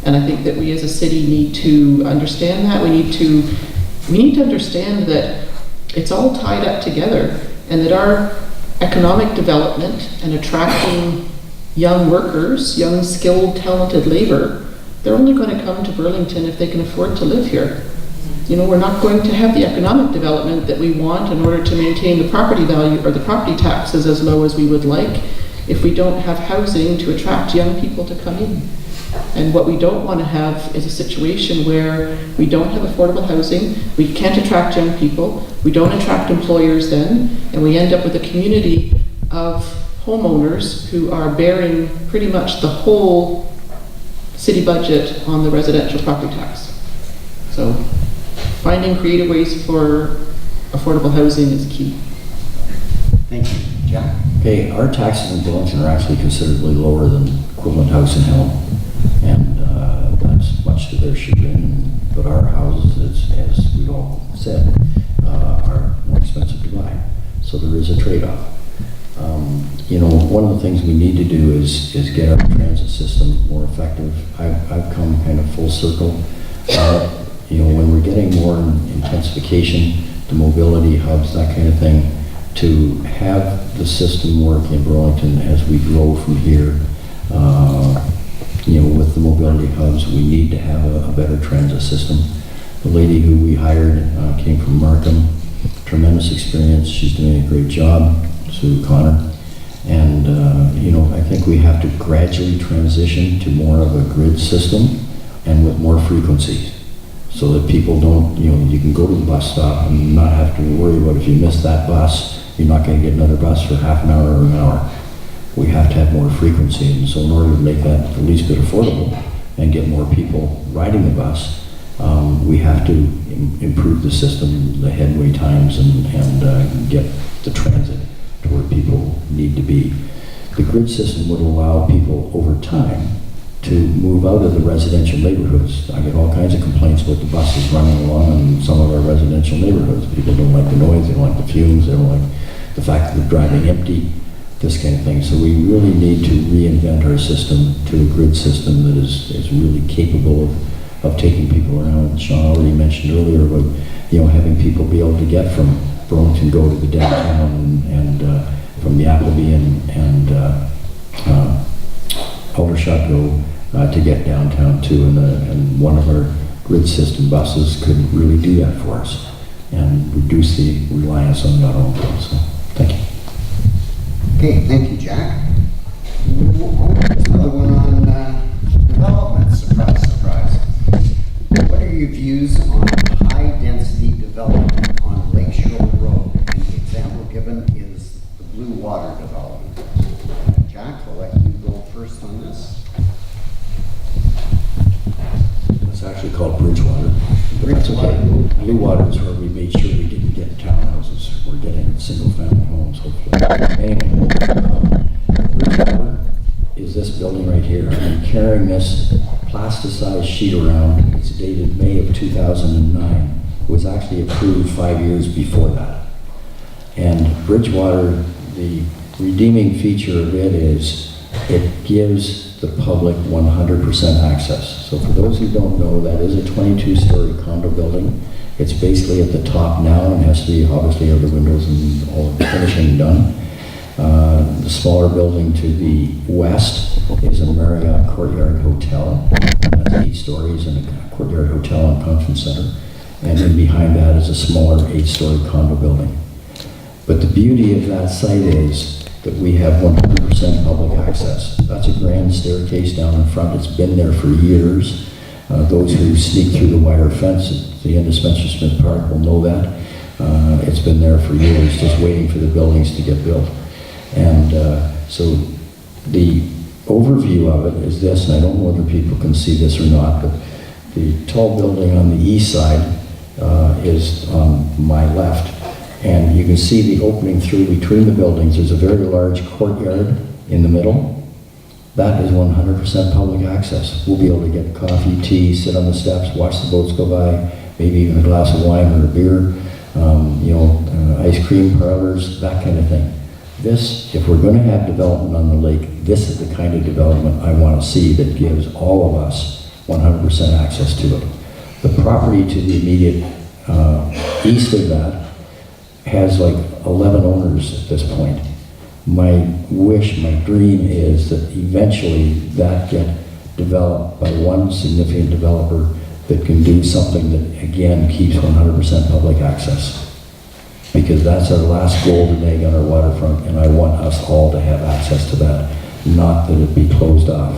And I think that we as a city need to understand that. We need to understand that it's all tied up together, and that our economic development and attracting young workers, young, skilled, talented labor, they're only going to come to Burlington if they can afford to live here. You know, we're not going to have the economic development that we want in order to maintain the property value or the property taxes as low as we would like if we don't have housing to attract young people to come in. And what we don't want to have is a situation where we don't have affordable housing, we can't attract young people, we don't attract employers then, and we end up with a community of homeowners who are bearing pretty much the whole city budget on the residential property tax. So finding creative ways for affordable housing is key. Thank you. Jack? Okay, our taxes in Burlington are actually considerably lower than equivalent house in Helm, and that's much to their chagrin. But our houses, as we all said, are more expensive to buy. So there is a trade-off. You know, one of the things we need to do is get our transit system more effective. I've come kind of full circle. You know, when we're getting more intensification, the mobility hubs, that kind of thing, to have the system work in Burlington as we grow from here, you know, with the mobility hubs, we need to have a better transit system. The lady who we hired came from Markham, tremendous experience. She's doing a great job, Sue Connor. And, you know, I think we have to gradually transition to more of a grid system and with more frequencies, so that people don't, you know, you can go to the bus stop and not have to worry about if you miss that bus, you're not going to get another bus for half an hour or an hour. We have to have more frequency, and so in order to make that the least bit affordable and get more people riding the bus, we have to improve the system, the headway times, and get the transit to where people need to be. The grid system would allow people over time to move out of the residential neighborhoods. I get all kinds of complaints about the buses running along in some of our residential neighborhoods. People don't like the noise, they don't like the fumes, they don't like the fact that they're driving empty, this kind of thing. So we really need to reinvent our system to a grid system that is really capable of taking people around. Sean already mentioned earlier about, you know, having people be able to get from Burlington, go to the downtown, and from the Appleby and Aldershot go to get downtown too, and one of our grid system buses could really do that for us and reduce the reliance on the automobile. So, thank you. Okay, thank you, Jack. There's another one on development. Surprise, surprise. What are your views on high-density development on Lakeshore Road? And the example given is the Blue Water development. Jack, I'll let you go first on this. It's actually called Bridgewater. But that's okay. Blue Water is where we made sure we didn't get townhouses. We're getting single-family homes, hopefully. Anyway, Bridgewater is this building right here. I'm carrying this plasticized sheet around. It's dated May of 2009. It was actually approved 5 years before that. And Bridgewater, the redeeming feature of it is it gives the public 100% access. So for those who don't know, that is a 22-story condo building. It's basically at the top now and has to be obviously have the windows and all the finishing done. The smaller building to the west is a Marriott Courtyard Hotel. That's 8 stories and a Courtyard Hotel and Conference Center. And then behind that is a smaller 8-story condo building. But the beauty of that site is that we have 100% public access. That's a grand staircase down in front. It's been there for years. Those who sneak through the wire fence at the end of Spencer Smith Park will know that. It's been there for years, just waiting for the buildings to get built. And so the overview of it is this, and I don't know whether people can see this or not, but the tall building on the east side is on my left. And you can see the opening through between the buildings. There's a very large courtyard in the middle. That is 100% public access. We'll be able to get coffee, tea, sit on the steps, watch the boats go by, maybe even a glass of wine or a beer, ice cream parlors, that kind of thing. This, if we're going to have development on the lake, this is the kind of development I want to see that gives all of us 100% access to it. The property to the immediate east of that has like 11 owners at this point. My wish, my dream is that eventually that get developed by one significant developer that can do something that, again, keeps 100% public access. Because that's our last golden egg on our waterfront, and I want us all to have access to that, not that it be closed off.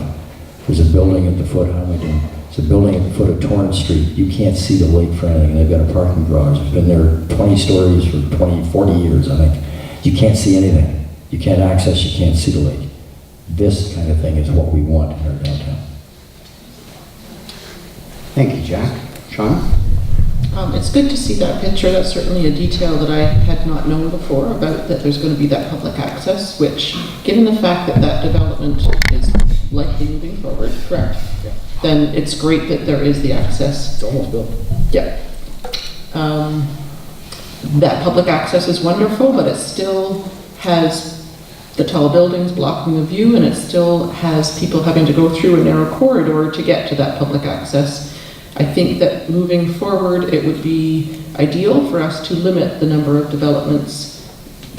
There's a building at the foot, how am I doing? It's a building at the foot of Torrance Street. You can't see the lake for anything, and they've got a parking garage. It's been there 20 stories for 20, 40 years, I think. You can't see anything. You can't access, you can't see the lake. This kind of thing is what we want in our downtown. Thank you, Jack. Sean? It's good to see that picture. That's certainly a detail that I had not known before about that there's going to be that public access, which, given the fact that that development is likely moving forward, correct? Yeah. Then it's great that there is the access. It's almost built. Yeah. That public access is wonderful, but it still has the tall buildings blocking the view, and it still has people having to go through a narrow corridor to get to that public access. I think that moving forward, it would be ideal for us to limit the number of developments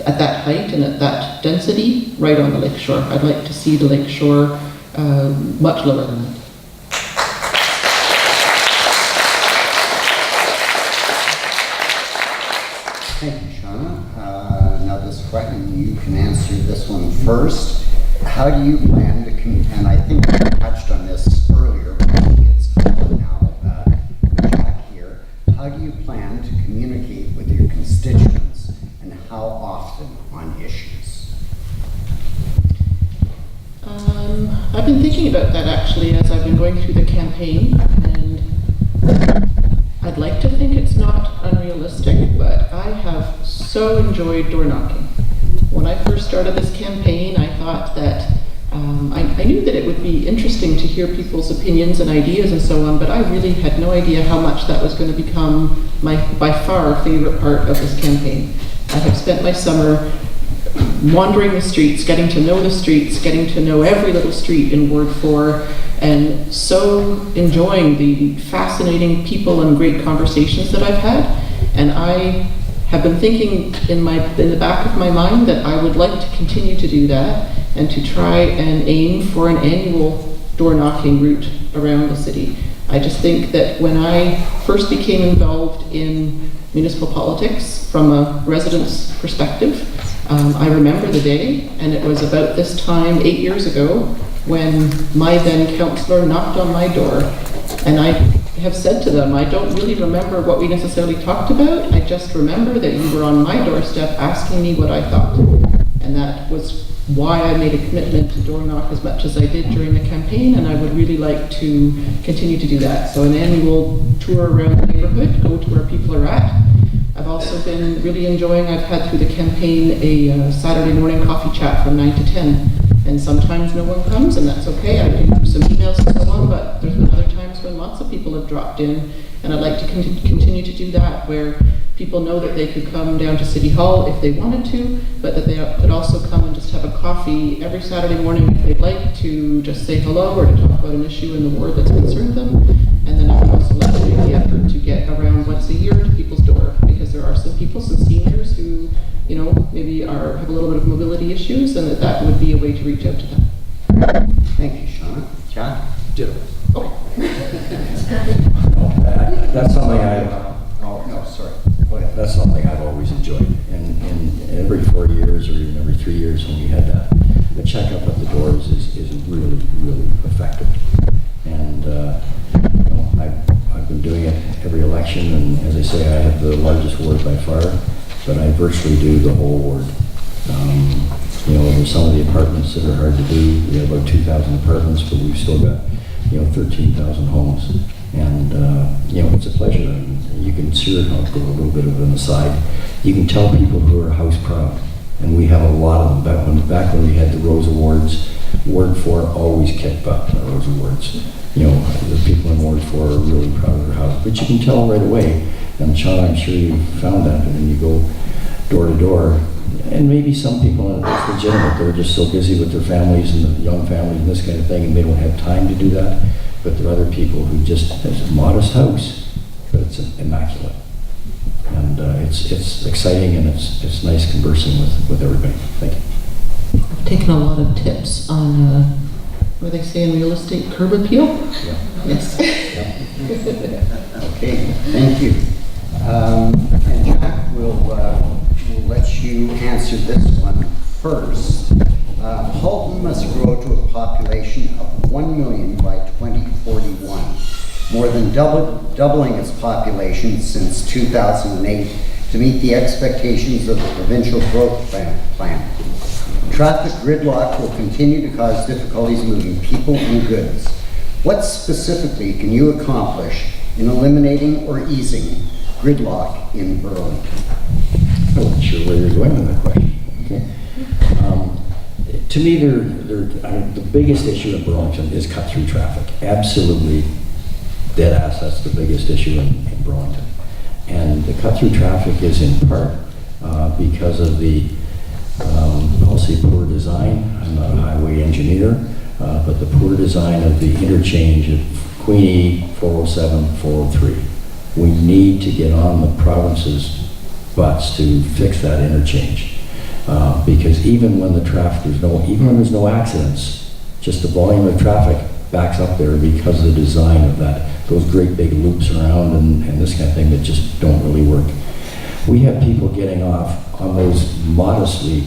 at that height and at that density right on the lakeshore. I'd like to see the lakeshore much lower than that. Thank you, Shauna. Now this question, you can answer this one first. How do you plan to, and I think I touched on this earlier, but I think it's now with Jack here. How do you plan to communicate with your constituents, and how often on issues? I've been thinking about that actually as I've been going through the campaign, and I'd like to think it's not unrealistic, but I have so enjoyed door knocking. When I first started this campaign, I thought that I knew that it would be interesting to hear people's opinions and ideas and so on, but I really had no idea how much that was going to become my by far favorite part of this campaign. I have spent my summer wandering the streets, getting to know the streets, getting to know every little street in Ward 4, and so enjoying the fascinating people and great conversations that I've had. And I have been thinking in the back of my mind that I would like to continue to do that and to try and aim for an annual door knocking route around the city. I just think that when I first became involved in municipal politics from a resident's perspective, I remember the day, and it was about this time 8 years ago when my then councillor knocked on my door, and I have said to them, I don't really remember what we necessarily talked about. I just remember that you were on my doorstep asking me what I thought. And that was why I made a commitment to door knock as much as I did during the campaign, and I would really like to continue to do that. So an annual tour around the neighborhood, go to where people are at. I've also been really enjoying, I've had through the campaign a Saturday morning coffee chat from 9 to 10. And sometimes no one comes, and that's okay. I do some emails and so on, but there's been other times when lots of people have dropped in, and I'd like to continue to do that, where people know that they could come down to City Hall if they wanted to, but that they could also come and just have a coffee every Saturday morning if they'd like to just say hello or to talk about an issue in the ward that's concerned them. And then I would also like to make the effort to get around once a year to people's door, because there are some people, some seniors who, you know, maybe have a little bit of mobility issues, and that would be a way to reach out to them. Thank you, Shauna. Jack? Ditto. That's something Oh, no, sorry. Go ahead. That's something I've always enjoyed. And every 4 years or even every 3 years when we had that, the checkup at the doors is really, really effective. And you know, I've been doing it every election, and as I say, I have the largest ward by far, but I virtually do the whole ward. You know, there's some of the apartments that are hard to do. We have about 2,000 apartments, but we've still got, you know, 13,000 homes. And, you know, it's a pleasure. And you can see it, I'll go a little bit of an aside. You can tell people who are house proud. And we have a lot of them. Back when we had the Rose Awards, Ward 4 always kicked butt in the Rose Awards. You know, the people in Ward 4 are really proud of their house. But you can tell right away, and Sean, I'm sure you found that, and then you go door to door, And maybe some people, it's legitimate, they're just so busy with their families and the young families and this kind of thing, and they don't have time to do that. But there are other people who just, it's a modest house, but it's immaculate. And it's exciting, and it's nice conversing with everybody. Thank you. I've taken a lot of tips on, what they say in real estate, curb appeal? Yeah. Yes. Okay, thank you. And Jack, we'll let you answer this one first. Halton must grow to a population of 1 million by 2041, more than doubling its population since 2008 to meet the expectations of the provincial growth plan. Traffic gridlock will continue to cause difficulties moving people and goods. What specifically can you accomplish in eliminating or easing gridlock in Burlington? I wasn't sure where you're going with that question. Okay. To me, the biggest issue in Burlington is cut-through traffic. Absolutely dead ass, that's the biggest issue in Burlington. And the cut-through traffic is in part because of the, I'll say poor design. I'm not a highway engineer, but the poor design of the interchange of Queenie, 407, 403. We need to get on the province's butts to fix that interchange. Because even when even when there's no accidents, just the volume of traffic backs up there because of the design of those great big loops around and this kind of thing that just don't really work. We have people getting off on those modestly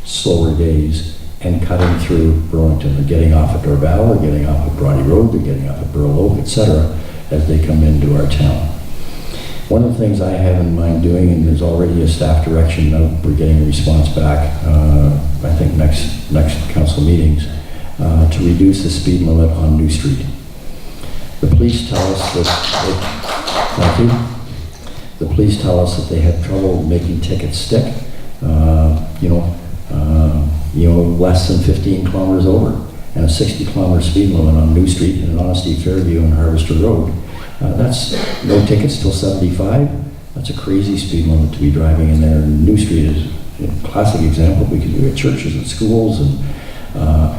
slower days and cutting through Burlington. They're getting off at Dorval, they're getting oak at Brodie Road, they're getting off at Burl Oak, etc., as they come into our town. One of the things I have in mind doing, and there's already a staff direction note, we're getting a response back, I think next council meetings, to reduce the speed limit on New Street. The police tell us that they have trouble making tickets stick, less than 15 kilometers over, and a 60-kilometer speed limit on New Street and Honesty, Fairview, and Harvester Road. That's no tickets till 75. That's a crazy speed limit to be driving in there. And New Street is a classic example because we have churches and schools and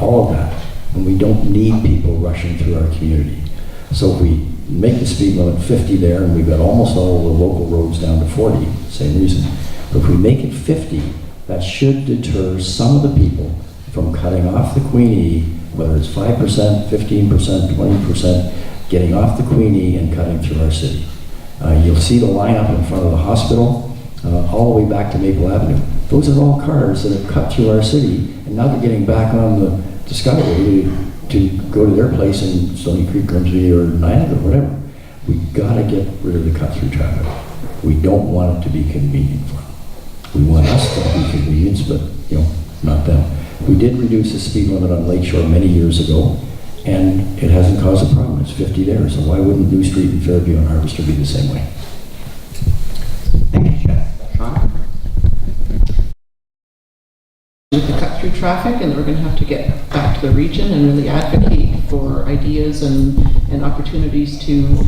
all of that. And we don't need people rushing through our community. So if we make the speed limit 50 there, and we've got almost all the local roads down to 40, same reason. But if we make it 50, that should deter some of the people from cutting off the Queenie, whether it's 5%, 15%, 20%, getting off the Queenie and cutting through our city. You'll see the lineup in front of the hospital, all the way back to Maple Avenue. Those are all cars that have cut through our city, and now they're getting back on the Skyway to go to their place in Stony Creek, Grimsby, or Niagara, or whatever. We gotta get rid of the cut-through traffic. We don't want it to be convenient for them. We want us to be convenience, but not them. We did reduce the speed limit on Lakeshore many years ago, and it hasn't caused a problem. It's 50 there, so why wouldn't New Street and Fairview and Harvester be the same way? Thank you, Jeff. Sean? With the cut-through traffic, and we're going to have to get back to the region and really advocate for ideas and opportunities to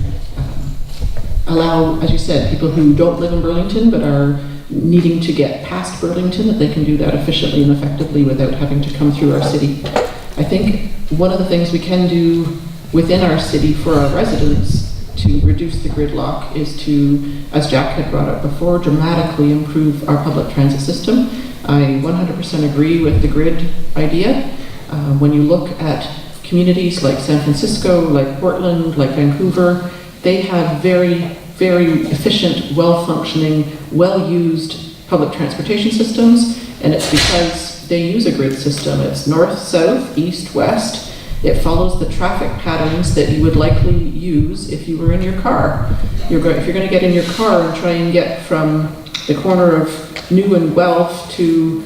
allow, as you said, people who don't live in Burlington but are needing to get past Burlington, that they can do that efficiently and effectively without having to come through our city. I think one of the things we can do within our city for our residents to reduce the gridlock is to, as Jack had brought up before, dramatically improve our public transit system. I 100% agree with the grid idea. When you look at communities like San Francisco, like Portland, like Vancouver, they have very, very efficient, well-functioning, well-used public transportation systems, and it's because they use a grid system. It's north, south, east, west. It follows the traffic patterns that you would likely use if you were in your car. If you're going to get in your car and try and get from the corner of New and Guelph to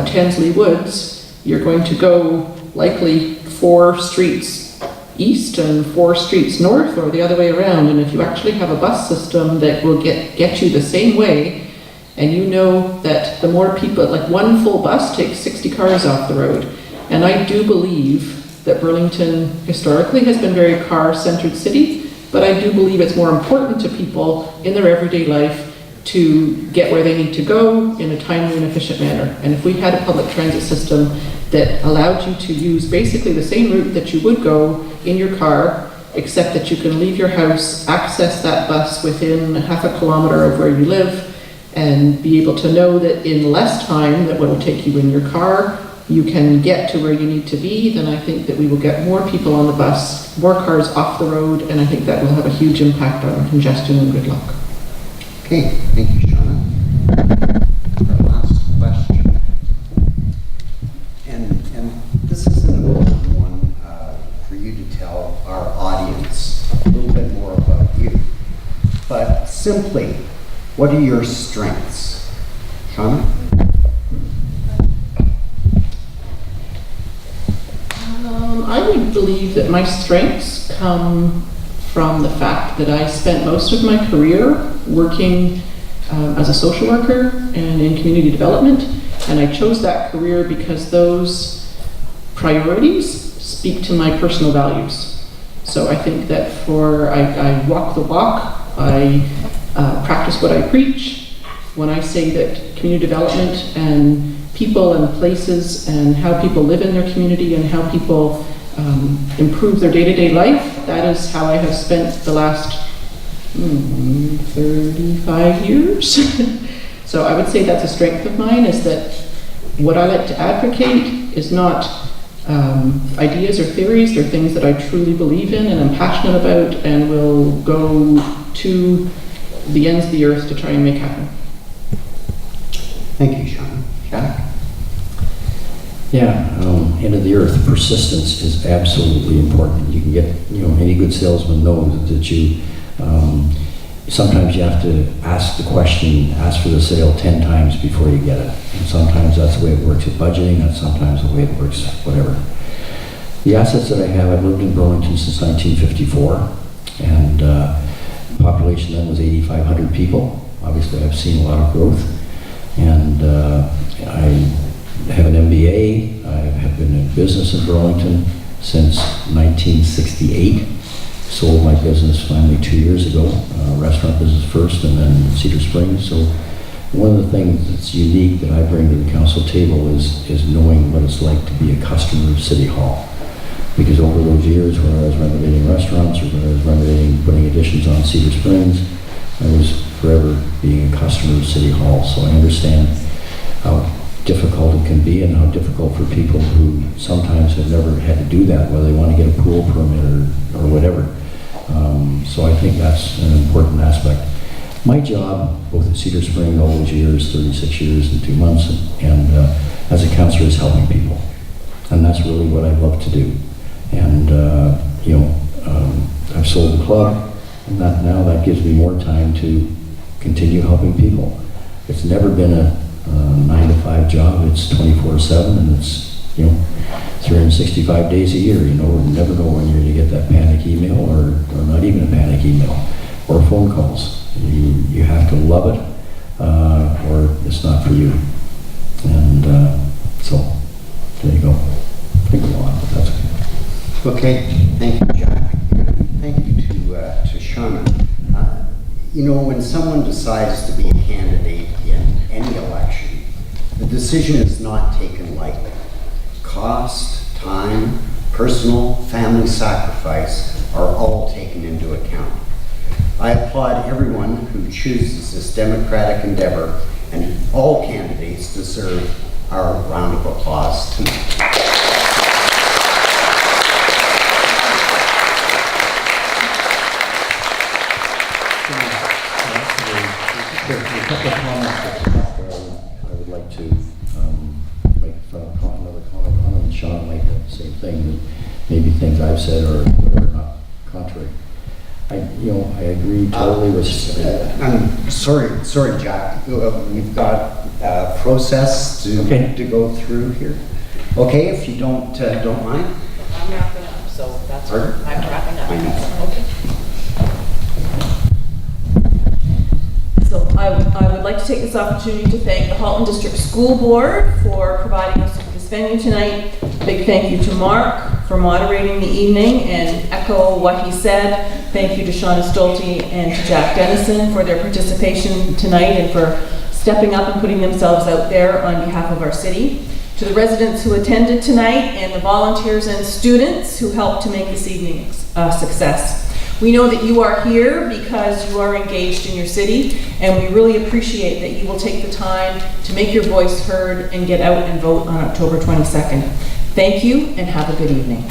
Tansley Woods, you're going to go likely 4 streets east and 4 streets north, or the other way around. And if you actually have a bus system that will get you the same way, and you know that the more people, like one full bus takes 60 cars off the road. And I do believe that Burlington historically has been a very car-centered city, but I do believe it's more important to people in their everyday life to get where they need to go in a timely and efficient manner. And if we had a public transit system that allowed you to use basically the same route that you would go in your car, except that you can leave your house, access that bus within half a kilometer of where you live, and be able to know that in less time than what will take you in your car, you can get to where you need to be, then I think that we will get more people on the bus, more cars off the road, and I think that will have a huge impact on congestion and good luck. Okay, thank you, Shauna. Our last question. And this is an important one for you to tell our audience a little bit more about you. But simply, what are your strengths? Shauna? I would believe that my strengths come from the fact that I spent most of my career working as a social worker and in community development, and I chose that career because those priorities speak to my personal values. So I think that I walk the walk, I practice what I preach when I say that community development and people and places and how people live in their community and how people improve their day-to-day life. That is how I have spent the last 35 years. So I would say that's a strength of mine, is that what I like to advocate is not ideas or theories. They're things that I truly believe in and I'm passionate about and will go to the ends of the earth to try and make happen. Thank you, Shauna. Jack? Yeah, end of the earth, persistence is absolutely important. You can get, any good salesman knows that you, sometimes you have to ask the question, ask for the sale 10 times before you get it. And sometimes that's the way it works at budgeting, that's sometimes the way it works, whatever. The assets that I have, I've lived in Burlington since 1954, and population then was 8,500 people. Obviously, I've seen a lot of growth, and I have an MBA. I have been in business in Burlington since 1968. Sold my business finally 2 years ago, restaurant business first and then Cedar Springs. So one of the things that's unique that I bring to the council table is knowing what it's like to be a customer of City Hall. Because over those years when I was renovating restaurants or when I was putting additions on Cedar Springs, I was forever being a customer of City Hall. So I understand how difficult it can be and how difficult for people who sometimes have never had to do that, whether they want to get a pool permit or whatever. So I think that's an important aspect. My job, both at Cedar Spring all those years, 36 years and 2 months, and as a counselor is helping people. And that's really what I love to do. And, I've sold the club, and that gives me more time to continue helping people. It's never been a 9-to-5 job. It's 24/7, and it's 365 days a year. You never know when you're going to get that panic email, or not even a panic email, or phone calls. You have to love it, or it's not for you. And so there you go. I think a lot, but that's okay. Okay, thank you, Jack. Thank you to Shauna. When someone decides to be a candidate in any election, the decision is not taken lightly. Cost, time, personal, family sacrifice are all taken into account. I applaud everyone who chooses this democratic endeavor, and all candidates deserve our round of applause tonight. There are a couple of comments that I would like to make another comment on, and Sean might have the same thing, maybe things I've said or whatever, not contrary. I agree totally with. I'm sorry, Jack. We've got a process to go through here. Okay, if you don't mind. I'm wrapping up, so that's Pardon? I'm wrapping up. I know. Okay. So I would like to take this opportunity to thank the Halton District School Board for providing us with this venue tonight. Big thank you to Mark for for moderating the evening, and echo what he said. Thank you to Shauna Stolte and to Jack Dennison for their participation tonight and for stepping up and putting themselves out there on behalf of our city. To the residents who attended tonight and the volunteers and students who helped to make this evening a success. We know that you are here because you are engaged in your city, and we really appreciate that you will take the time to make your voice heard and get out and vote on October 22nd. Thank you and have a good evening.